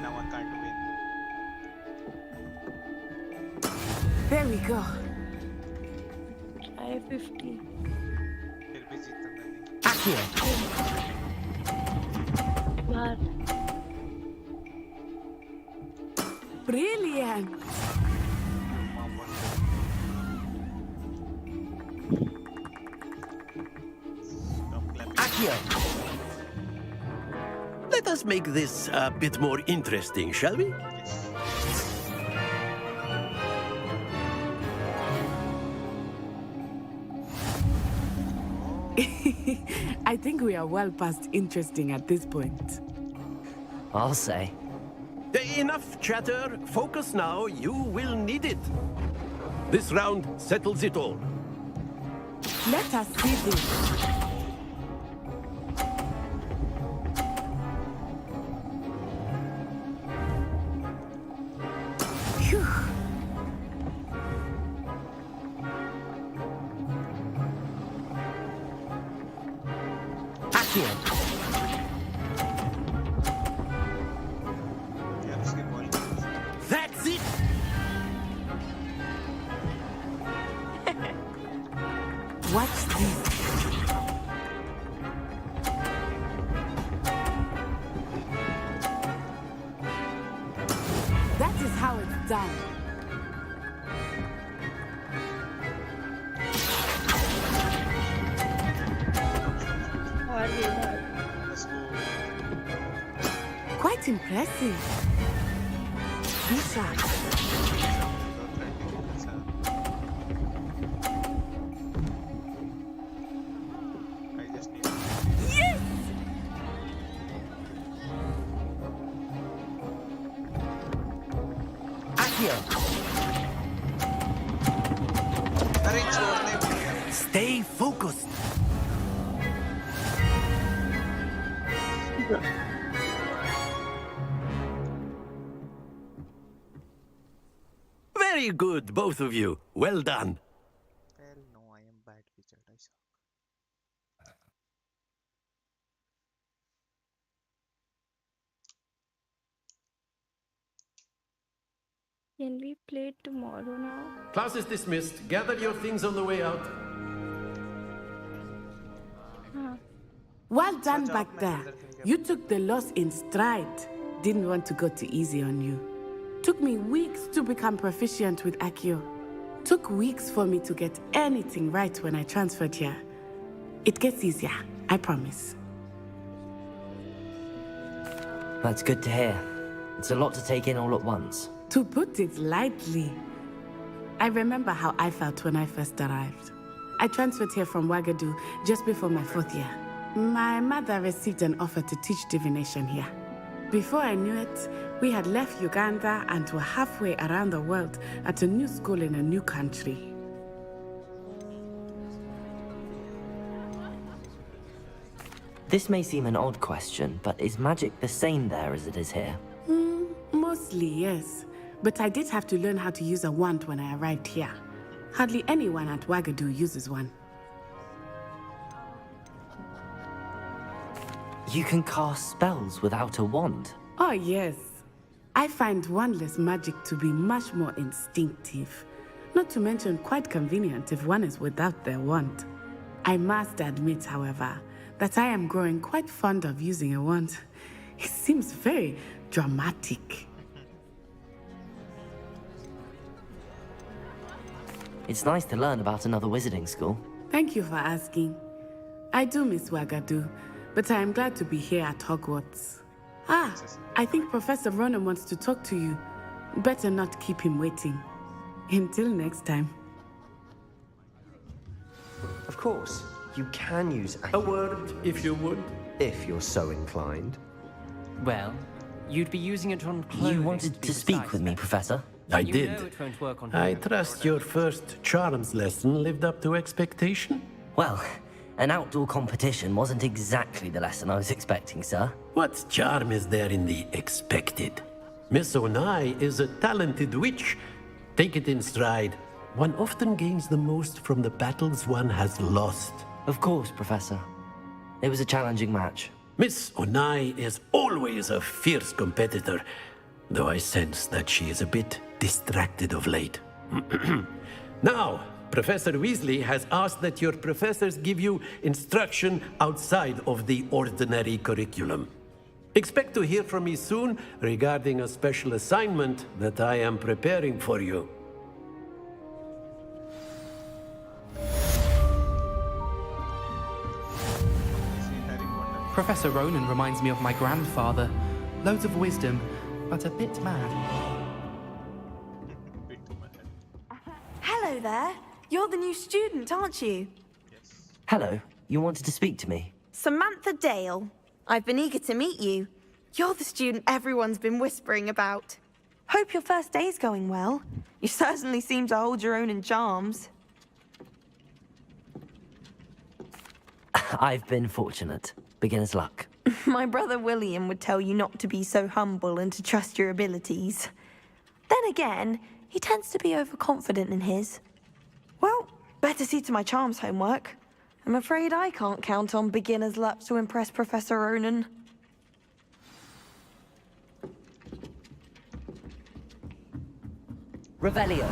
Now I can't win. There we go. 550. फिर भी जीतना नहीं. बाहर Brilliant! Accio! Let us make this a bit more interesting, shall we? I think we are well past interesting at this point. I'll say. Enough chatter. Focus now. You will need it. This round settles it all. Let us see this. Phew. Accio! That's it! Watch this. That is how it's done. बाहर ये बाहर Quite impressive. Be sharp. Yes! Accio! Stay focused. Very good, both of you. Well done. Hell no, I am bad wizard. I suck. Can we play tomorrow now? Class is dismissed. Gather your things on the way out. Well done back there. You took the loss in stride. Didn't want to go too easy on you. Took me weeks to become proficient with Accio. Took weeks for me to get anything right when I transferred here. It gets easier, I promise. That's good to hear. It's a lot to take in all at once. To put it lightly, I remember how I felt when I first arrived. I transferred here from Wagadu just before my 4th year. My mother received an offer to teach divination here. Before I knew it, we had left Uganda and were halfway around the world at a new school in a new country. This may seem an odd question, but is magic the same there as it is here? Mostly, yes. But I did have to learn how to use a wand when I arrived here. Hardly anyone at Wagadu uses one. You can cast spells without a wand? Oh, yes. I find wandless magic to be much more instinctive. Not to mention quite convenient if one is without their wand. I must admit, however, that I am growing quite fond of using a wand. It seems very dramatic. It's nice to learn about another wizarding school. Thank you for asking. I do miss Wagadu, but I am glad to be here at Hogwarts. Ah, I think Professor Ronan wants to talk to you. Better not keep him waiting. Until next time. Of course, you can use A word, if you would. if you're so inclined. Well, you'd be using it on clothing. You wanted be to speak precise, with me, then. Professor? I You did. know it won't work on I her. trust your first charms lesson lived up to expectation. Well, an outdoor competition wasn't exactly the lesson I was expecting, sir. What charm is there in the expected? Miss Onai is a talented witch. Take it in stride. One often gains the most from the battles one has lost. Of course, Professor. It was a challenging match. Miss Onai is always a fierce competitor, though I sense that she is a bit distracted of late. Now, Professor Weasley has asked that your professors give you instruction outside of the ordinary curriculum. Expect to hear from me soon regarding a special assignment that I am preparing for you. Professor Ronan reminds me of my grandfather. Loads of wisdom, but a bit mad. Hello there. You're the new student, aren't you? Hello, you wanted to speak to me? Samantha Dale. I've been eager to meet you. You're the student everyone's been whispering about. Hope your first day's going well. You certainly seem to hold your own in charms. I've been fortunate. Beginner's luck. My brother William would tell you not to be so humble and to trust your abilities. Then again, he tends to be overconfident in his. Well, better see to my charms homework. I'm afraid I can't count on beginner's luck to impress Professor Ronan. Revelio.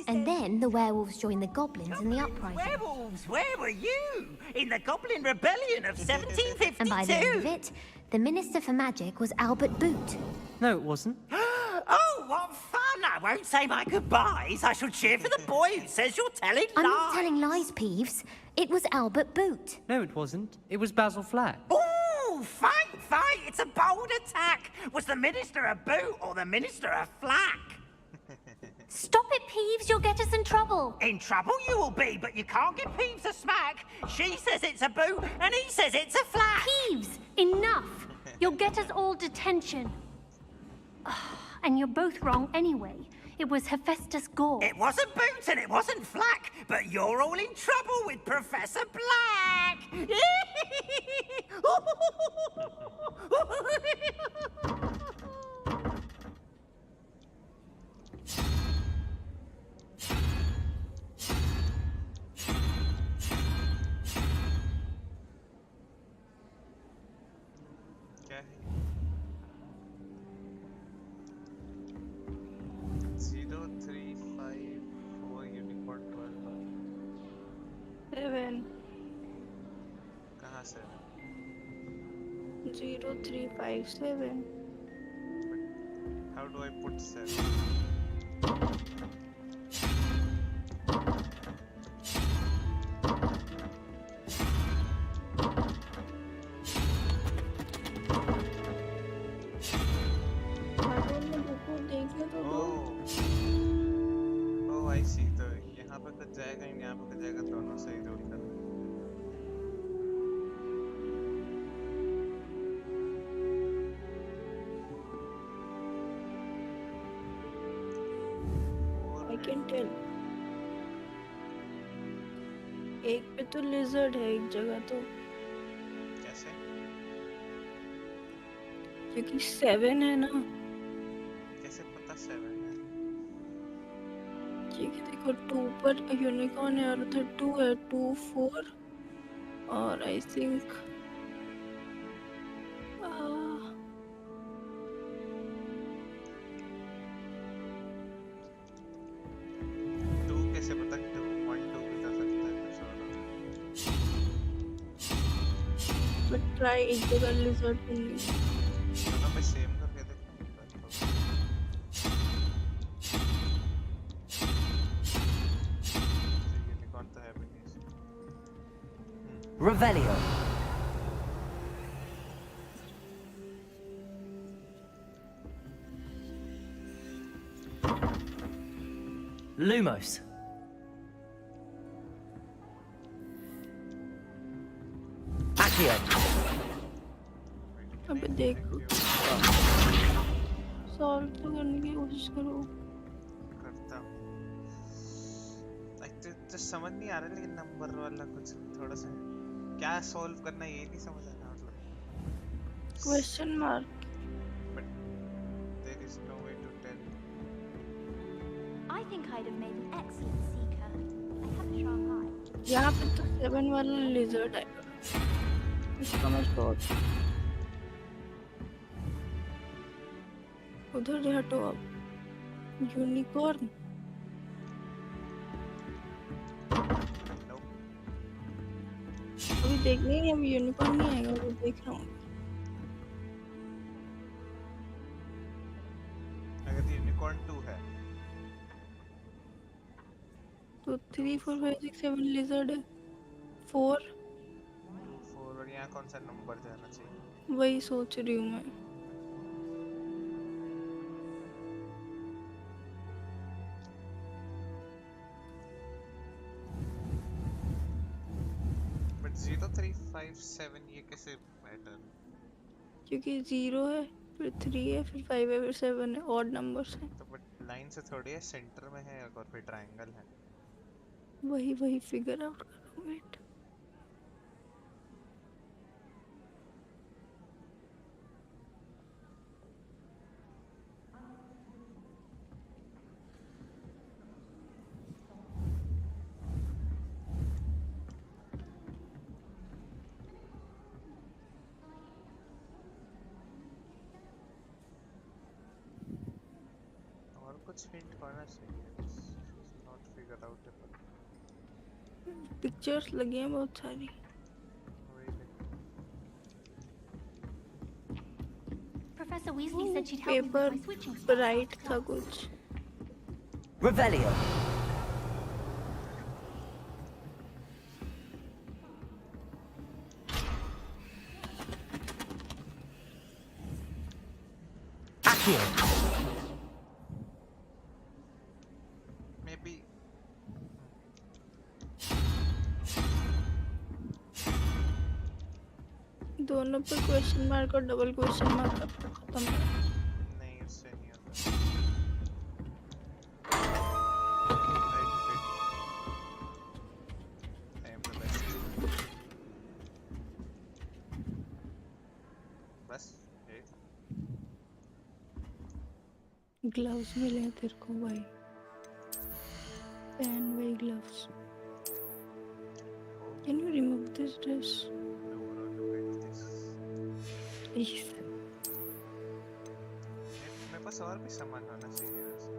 And then the werewolves joined the goblins in the uprising. Werewolves, where were you? In the Goblin Rebellion of 1752? And by the end of it, the Minister for Magic was Albert Boot. No, it wasn't. Oh, what fun! I won't say my goodbyes. I shall cheer for the boy who says you're telling lies. I'm not telling lies, Peeves. It was Albert Boot. No, it wasn't. It was Basil Flack. Oh, fight! It's a bold attack. Was the Minister a boot or the Minister a flack? Stop it, Peeves. You'll get us in trouble. In trouble you will be, but you can't give Peeves a smack. She says it's a boot, and he says it's a flack. Peeves, enough. You'll get us all detention. And you're both wrong anyway. It was Hephaestus Gore. It wasn't boot and it wasn't flack, but you're all in trouble with Professor Black. क्या है 0354 unicorn 7 कहाँ से 0357 how do I put 7 Oh, I see. तो यहाँ पे cut जाएगा यहाँ पे कट जाएगा दोनों सही जोड़ कर I can tell. एक पे तो lizard है एक जगह तो कैसे क्योंकि 7 है ना कैसे पता 7 है ठीक है देखो 2 पर यूनिकॉर्न है और उधर 2 है 2 4 और आई थिंक टू कैसे पता 2 1 2 भी जा सकता है कुछ और बट ट्राई एक जगह लिजर्ड ढूंढनी दोनों पे सेम करके देखो यूनिकॉर्न तो है भी नहीं Revelio. Lumos. Accio. अबे देखो सॉल्व तो करने की कोशिश करो करता हूँ तो समझ नहीं आ रहा लेकिन नंबर वाला कुछ थोड़ा सा क्या सॉल्व करना है ये नहीं समझ आ रहा मतलब question mark but there is no way to tell I think I'd have made an excellent seeker. I have a sharp eye. यहाँ पे तो 7 वाला लिजर्ड है इसका मैं सोच उधर से हटो अब यूनिकॉर्न अभी देखने ही नहीं, अभी यूनिकॉर्न नहीं आएगा, वो देख रहा हूँ। अगर यूनिकॉर्न 2 है तो 3 4 5 6 7 लिजर्ड है 4 और यहाँ कौन सा नंबर जाना चाहिए? वही सोच रही हूँ मैं। बट 0 3 5 7 ये कैसे पैटर्न? क्योंकि 0 है, फिर 3 है, फिर 5 है, फिर 7 है, ऑड नंबर्स है। तो बट लाइन से थोड़ी है, सेंटर में है और फिर ट्रायंगल है। वही फिगर आउट कर रहा हूँ। वेट और कुछ हिंट होना चाहिए। नॉट फिगर आउट है। पिक्चर्स लगी हैं बहुत सारी। Professor Weasley said she'd help me with paper my switching spells right after था class. कुछ। Revelio. Accio. Maybe. दोनों पे क्वेश्चन मार्क और डबल क्वेश्चन मार्क खत्म है। नहीं उससे नहीं होता। बस यही था। ग्लव्स मिले हैं तेरे को भाई, पेन वही gloves. Can you remove this dress? No, look at this. Please. मेरे पास और भी सामान होना चाहिए वैसे।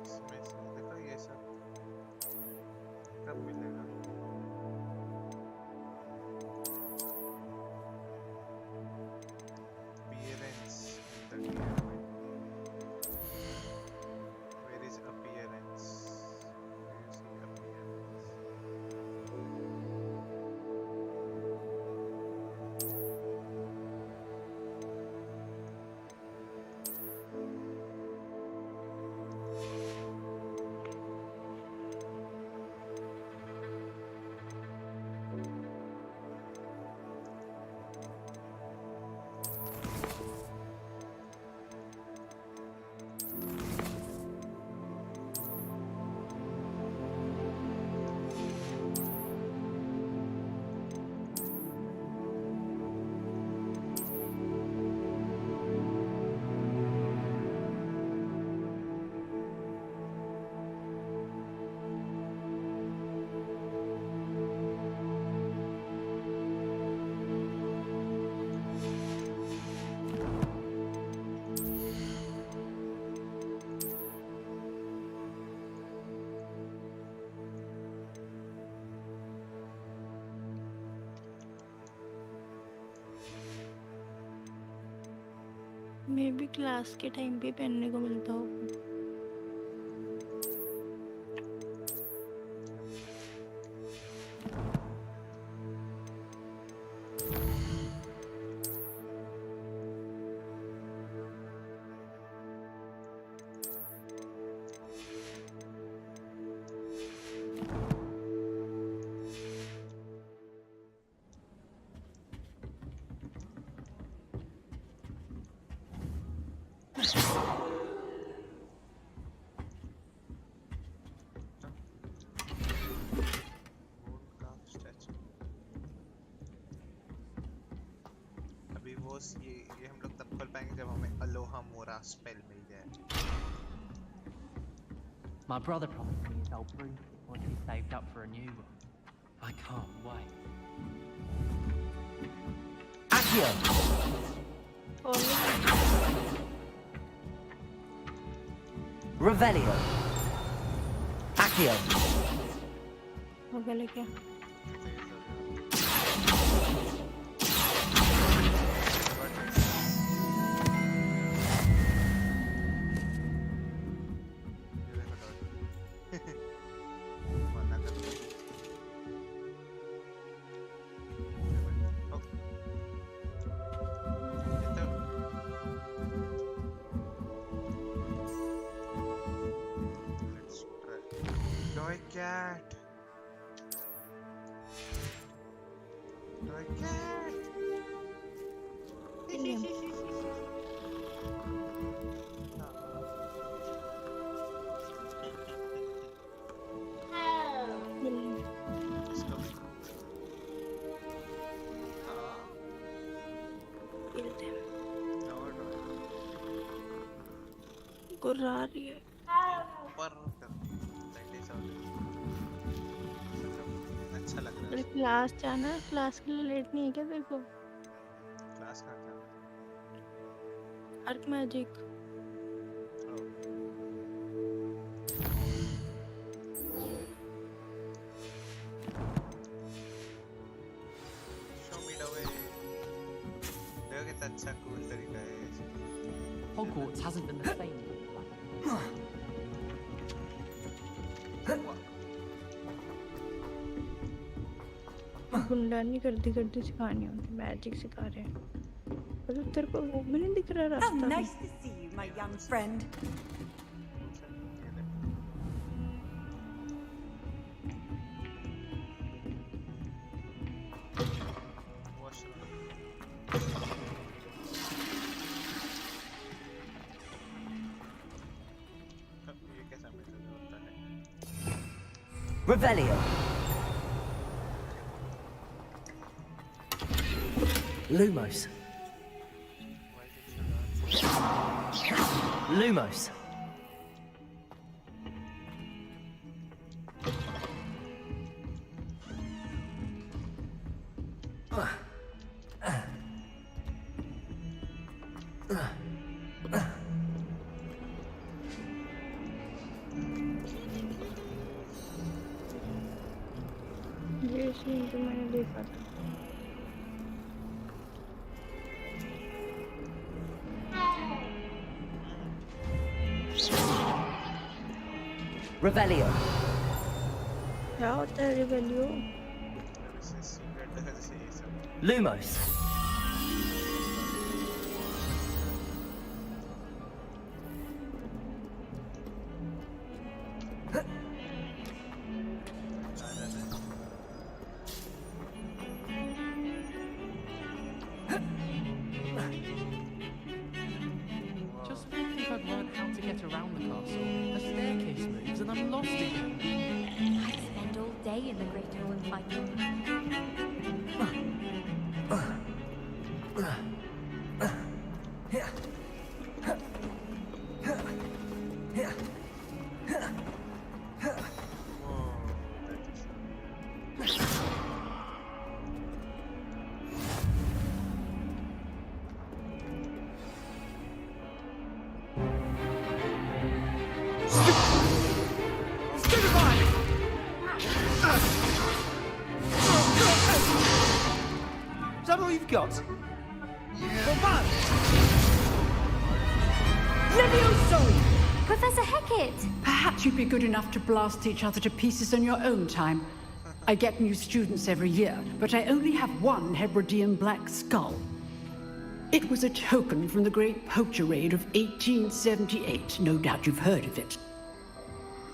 इसमें से देखो ये सब कब मिलेगा? Appearance. Where is appearance? Where is the appearance? मे भी क्लास के टाइम पे पहनने को मिलता हो। अभी वो ये हम लोग तब खोल पाएंगे जब हमें अलोहा मोरा स्पेल मिल जाए। My brother promised me his old broom once he saved up for a new one. I can't wait. Accio. Revelio. Accio. हो गया क्या? Toy cat. Toy cat. गुर्रा रही है ऊपर अच्छा लग रहा है। क्लास जाना है, क्लास के लिए लेट नहीं है क्या तेरे को? क्लास कहाँ था? Arc magic. Show me the way. देखो कितना अच्छा कूल तरीका है। Hogwarts hasn't been the same. गुंडानी करती सिखानी होती, मैजिक सिखा रहे हैं। पर तेरे को वो भी नहीं दिख रहा रास्ता? How nice to see you, my young friend. Revelio. Lumos. Lumos. ये सीन तो मैंने देखा था। Revelio. क्या होता है रिवेलियो? Lumos. Just when I think I've learned how to get around the castle, a staircase moves and I'm lost again. I'd spend all day in the Great Hall and fighting. Is that all you've got? Levioso! Professor Hecat! Perhaps you'd be good enough to blast each other to pieces in your own time. I get new students every year, but I only have one Hebridean black skull. It was a token from the Great Poacher Raid of 1878. No doubt you've heard of it.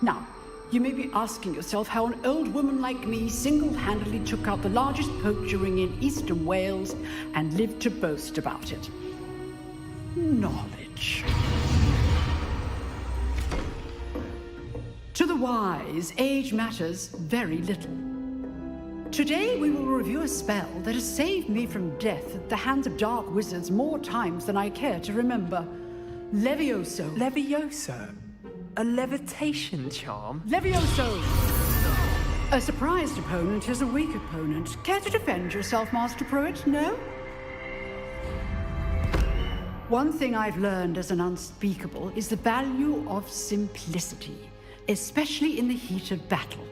Now, you may be asking yourself how an old woman like me single-handedly took out the largest poacher ring in eastern Wales and lived to boast about it. Knowledge. To the wise, age matters very little. Today we will review a spell that has saved me from death at the hands of dark wizards more times than I care to remember. Levioso. Levioso? A levitation charm? Levioso! A surprised opponent is a weak opponent. Care to defend yourself, Master Pruitt? No? One thing I've learned as an unspeakable is the value of simplicity, especially in the heat of battle.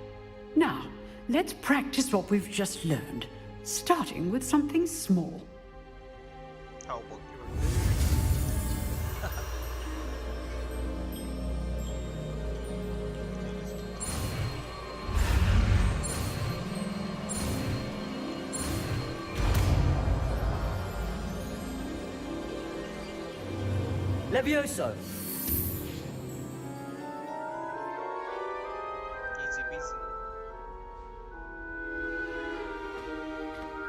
Now, let's practice what we've just learned, starting with something small. How about Levioso! Easy peasy.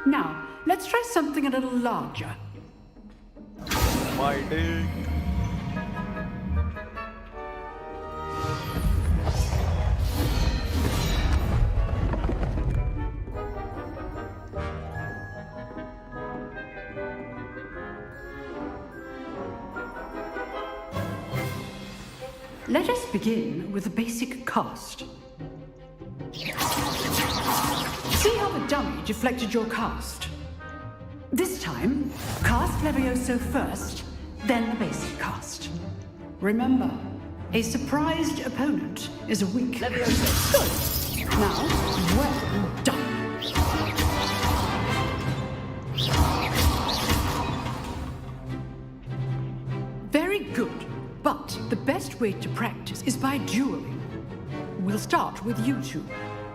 Now, let's try something a little larger. My dick. Let us begin with the basic cast. See how the dummy deflected your cast? This time, cast Levioso first, then the basic cast. Remember, a surprised opponent is a weak Levioso. Good. Now, well done. Very good. But the best way to practice is by dueling. We'll start with you two.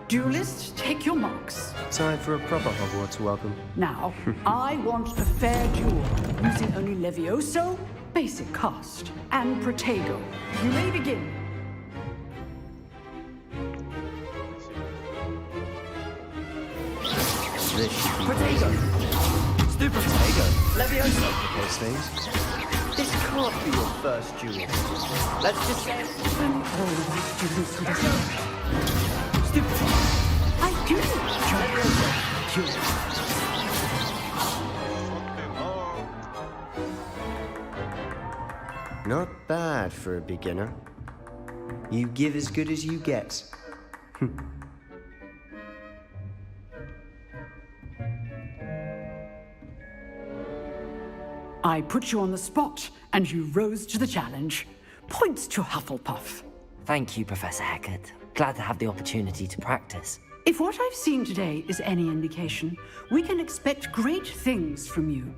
Duelists, take your marks. Time for a proper Hogwarts welcome. Now, I want a fair duel, using only Levioso, basic cast, and Protego. You may begin. Protego! Stupid Protego! Levioso! Those things. This can't be your first duel. Let's just say all the right students to this. Stupid. I do. Not bad for a beginner. You give as good as you get. I put you on the spot, and you rose to the challenge. Points to Hufflepuff. Thank you, Professor Hecat. Glad to have the opportunity to practice. If what I've seen today is any indication, we can expect great things from you.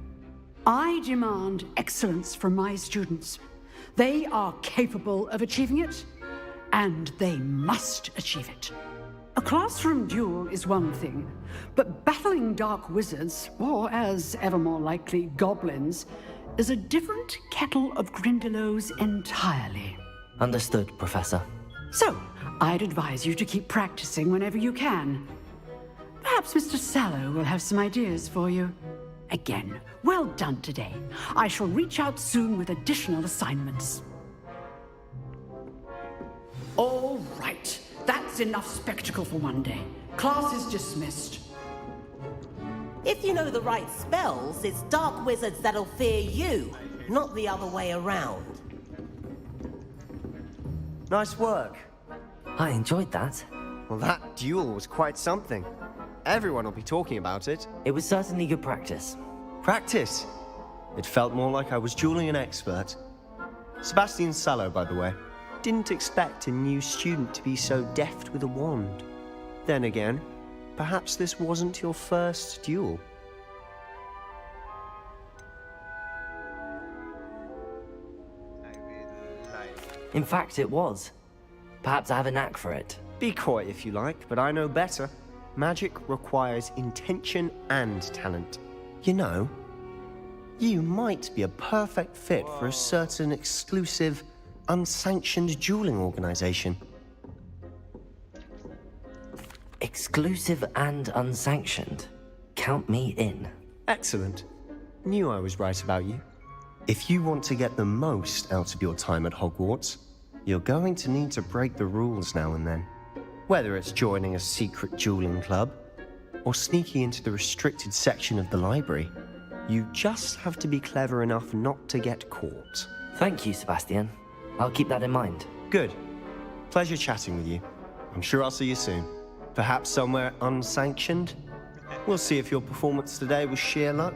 I demand excellence from my students. They are capable of achieving it, and they must achieve it. A classroom duel is one thing, but battling dark wizards, or as ever more likely, goblins, is a different kettle of Grindylows entirely. Understood, Professor. So, I'd advise you to keep practicing whenever you can. Perhaps Mr. Sallow will have some ideas for you. Again, well done today. I shall reach out soon with additional assignments. All right. That's enough spectacle for one day. Class is dismissed. If you know the right spells, it's dark wizards that'll fear you, not the other way around. Nice work. I enjoyed that. Well, that duel was quite something. Everyone will be talking about it. It was certainly good practice. Practice? It felt more like I was dueling an expert. Sebastian Sallow, by the way. Didn't expect a new student to be so deft with a wand. Then again, perhaps this wasn't your first duel. In fact, it was. Perhaps I have a knack for it. Be coy if you like, but I know better. Magic requires intention and talent. You know, you might be a perfect fit for a certain exclusive, unsanctioned dueling organization. Exclusive and unsanctioned. Count me in. Excellent. Knew I was right about you. If you want to get the most out of your time at Hogwarts, you're going to need to break the rules now and then. Whether it's joining a secret dueling club, or sneaking into the restricted section of the library, you just have to be clever enough not to get caught. Thank you, Sebastian. I'll keep that in mind. Good. Pleasure chatting with you. I'm sure I'll see you soon. Perhaps somewhere unsanctioned? We'll see if your performance today was sheer luck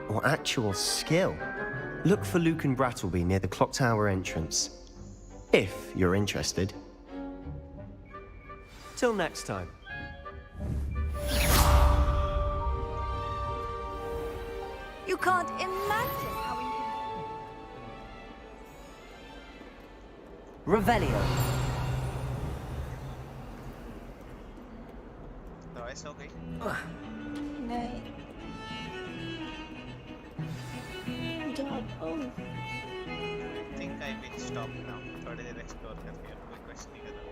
or actual skill. Look for Luke and Brattleby near the clock tower entrance. If you're interested. Till next time. You can't imagine how Revelio. No, it's okay. नहीं God, oh. I think I will stop now. थोड़ी देर explore करके अब कोई quest नहीं करना.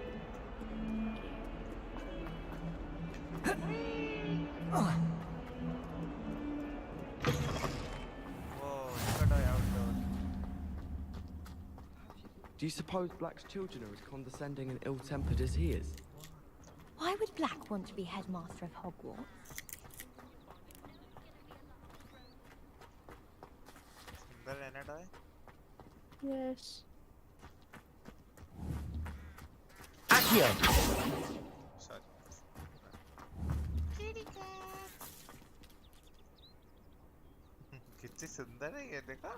Do you suppose Black's children are as condescending and ill-tempered as he is? Why would Black want to be headmaster of Hogwarts? Yes. Accio. Sorry. कितनी सुंदर है ये देखा?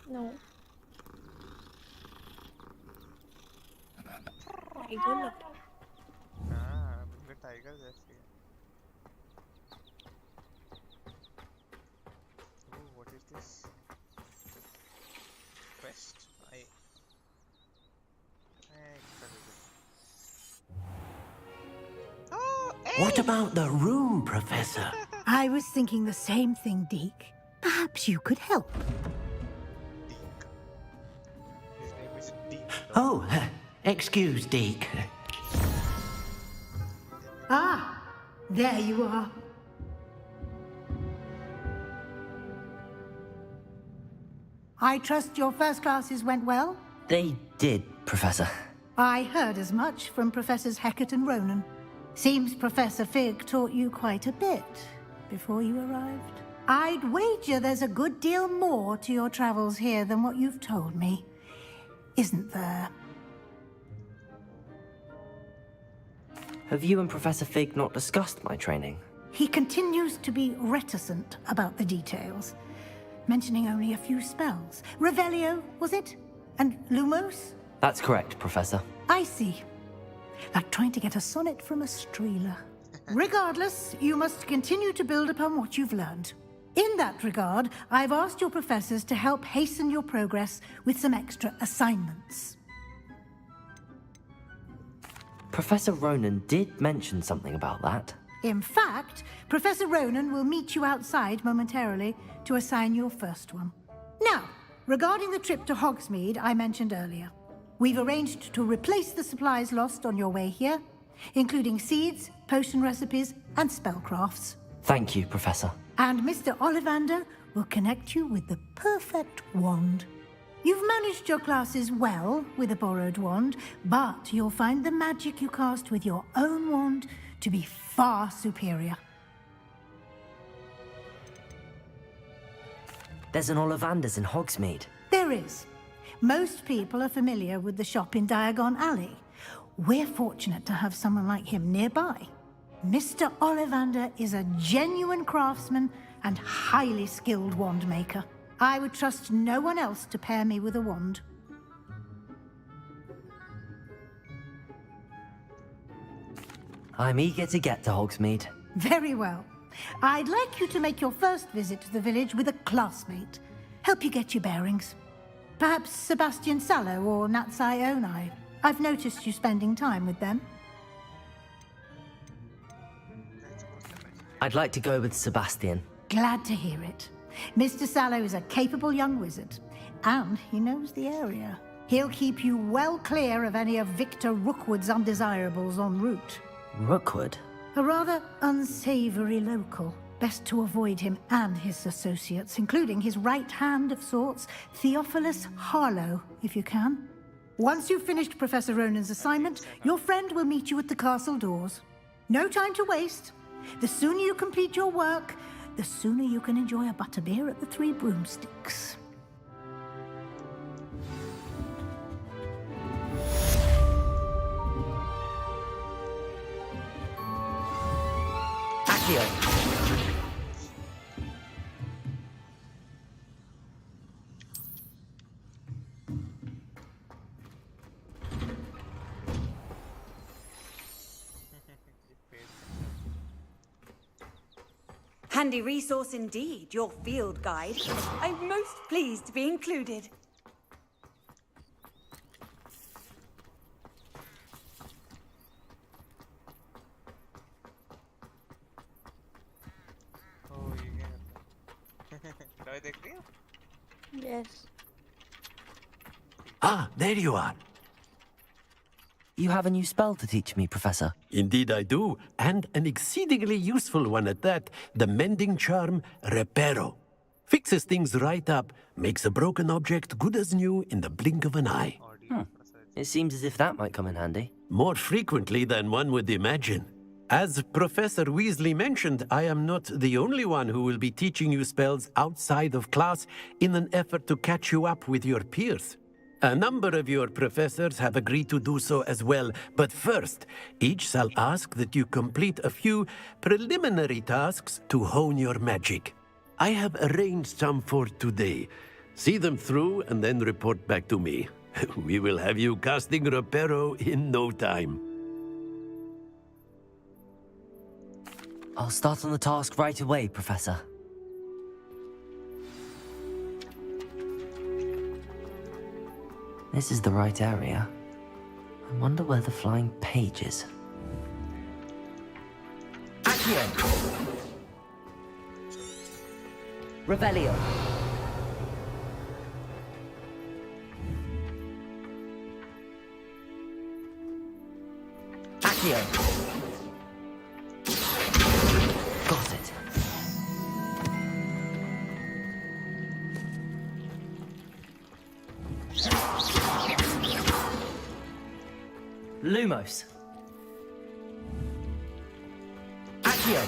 No. Tiger look. हाँ, बिल्कुल टाइगर जैसी है. Oh, what is this? Quest? What about the room, Professor? I was thinking the same thing, Deke. Perhaps you could help. Oh, excuse, Deke. Ah, there you are. I trust your first classes went well? They did, Professor. I heard as much from Professors Hecat and Ronan. Seems Professor Fig taught you quite a bit before you arrived. I'd wager there's a good deal more to your travels here than what you've told me. Isn't there? Have you and Professor Fig not discussed my training? He continues to be reticent about the details, mentioning only a few spells. Revelio, was it? And Lumos? That's correct, Professor. I see. Like trying to get a sonnet from a streeler. Regardless, you must continue to build upon what you've learned. In that regard, I've asked your professors to help hasten your progress with some extra assignments. Professor Ronan did mention something about that. In fact, Professor Ronan will meet you outside momentarily to assign your first one. Now, regarding the trip to Hogsmeade I mentioned earlier, we've arranged to replace the supplies lost on your way here, including seeds, potion recipes, and spellcrafts. Thank you, Professor. And Mr. Ollivander will connect you with the perfect wand. You've managed your classes well with a borrowed wand, but you'll find the magic you cast with your own wand to be far superior. There's an Ollivander's in Hogsmeade. There is. Most people are familiar with the shop in Diagon Alley. We're fortunate to have someone like him nearby. Mr. Ollivander is a genuine craftsman and highly skilled wand maker. I would trust no one else to pair me with a wand. I'm eager to get to Hogsmeade. Very well. I'd like you to make your first visit to the village with a classmate. Help you get your bearings. Perhaps Sebastian Sallow or Natsai Onai. I've noticed you spending time with them. I'd like to go with Sebastian. Glad to hear it. Mr. Sallow is a capable young wizard, and he knows the area. He'll keep you well clear of any of Victor Rookwood's undesirables en route. Rookwood? A rather unsavory local. Best to avoid him and his associates, including his right hand of sorts, Theophilus Harlow, if you can. Once you've finished Professor Ronan's assignment, your friend will meet you at the castle doors. No time to waste. The sooner you complete your work, the sooner you can enjoy a butterbeer at the Three Broomsticks. Accio. Handy resource indeed, your field guide. I'm most pleased to be included. Oh, you can. Toy देख रही हो? Yes. Ah, there you are. You have a new spell to teach me, Professor. Indeed I do, and an exceedingly useful one at that. The mending charm, Reparo. Fixes things right up, makes a broken object good as new in the blink of an eye. It seems as if that might come in handy. More frequently than one would imagine. As Professor Weasley mentioned, I am not the only one who will be teaching you spells outside of class in an effort to catch you up with your peers. A number of your professors have agreed to do so as well, but first, each shall ask that you complete a few preliminary tasks to hone your magic. I have arranged some for today. See them through and then report back to me. We will have you casting Reparo in no time. I'll start on the task right away, Professor. This is the right area. I wonder where the flying page is. Accio! Revelio! Accio! Got it. Lumos. Accio.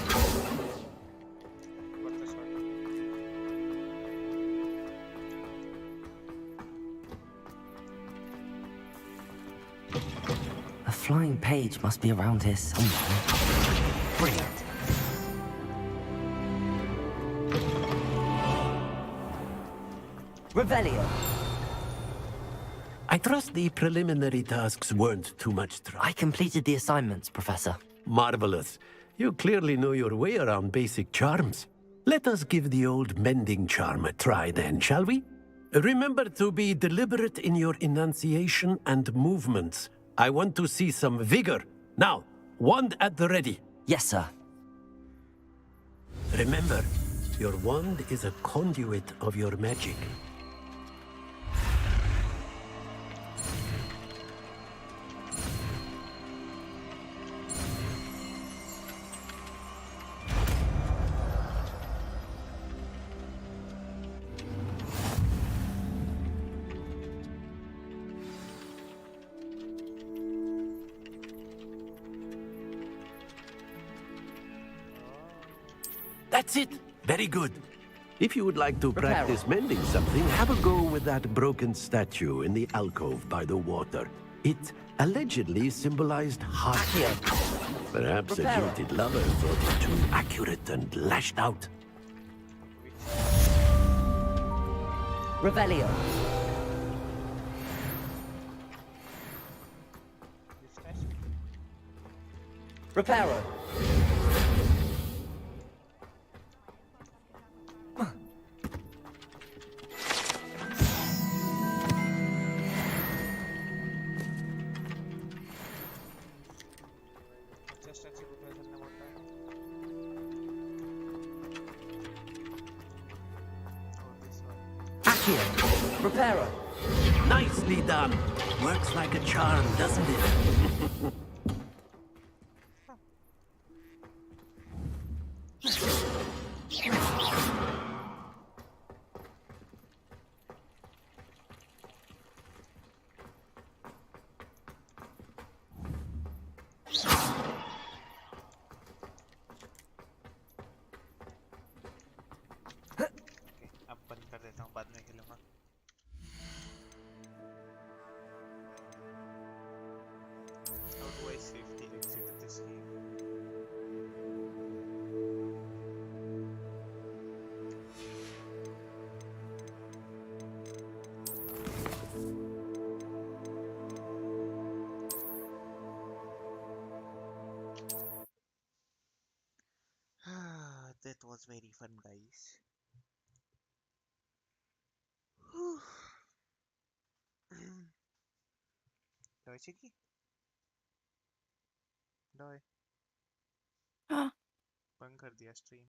A flying page must be around here somewhere. Brilliant. Revelio. I trust the preliminary tasks weren't too much trouble. I completed the assignments, Professor. Marvelous. You clearly know your way around basic charms. Let us give the old mending charm a try then, shall we? Remember to be deliberate in your enunciation and movements. I want to see some vigor. Now, wand at the ready. Yes, sir. Remember, your wand is a conduit of your magic. That's it. Very good. If you would like to practice mending something, have a go with that broken statue in the alcove by the water. It allegedly symbolized heart. Perhaps a jilted lover thought it too accurate and lashed out. Revelio. Reparo. Reparo. Nicely done. Works like a charm, doesn't it? अब बंद कर देता हूँ, बाद में खेलूंगा. very fun, guys. Doy की doy हाँ बंद कर दिया स्ट्रीम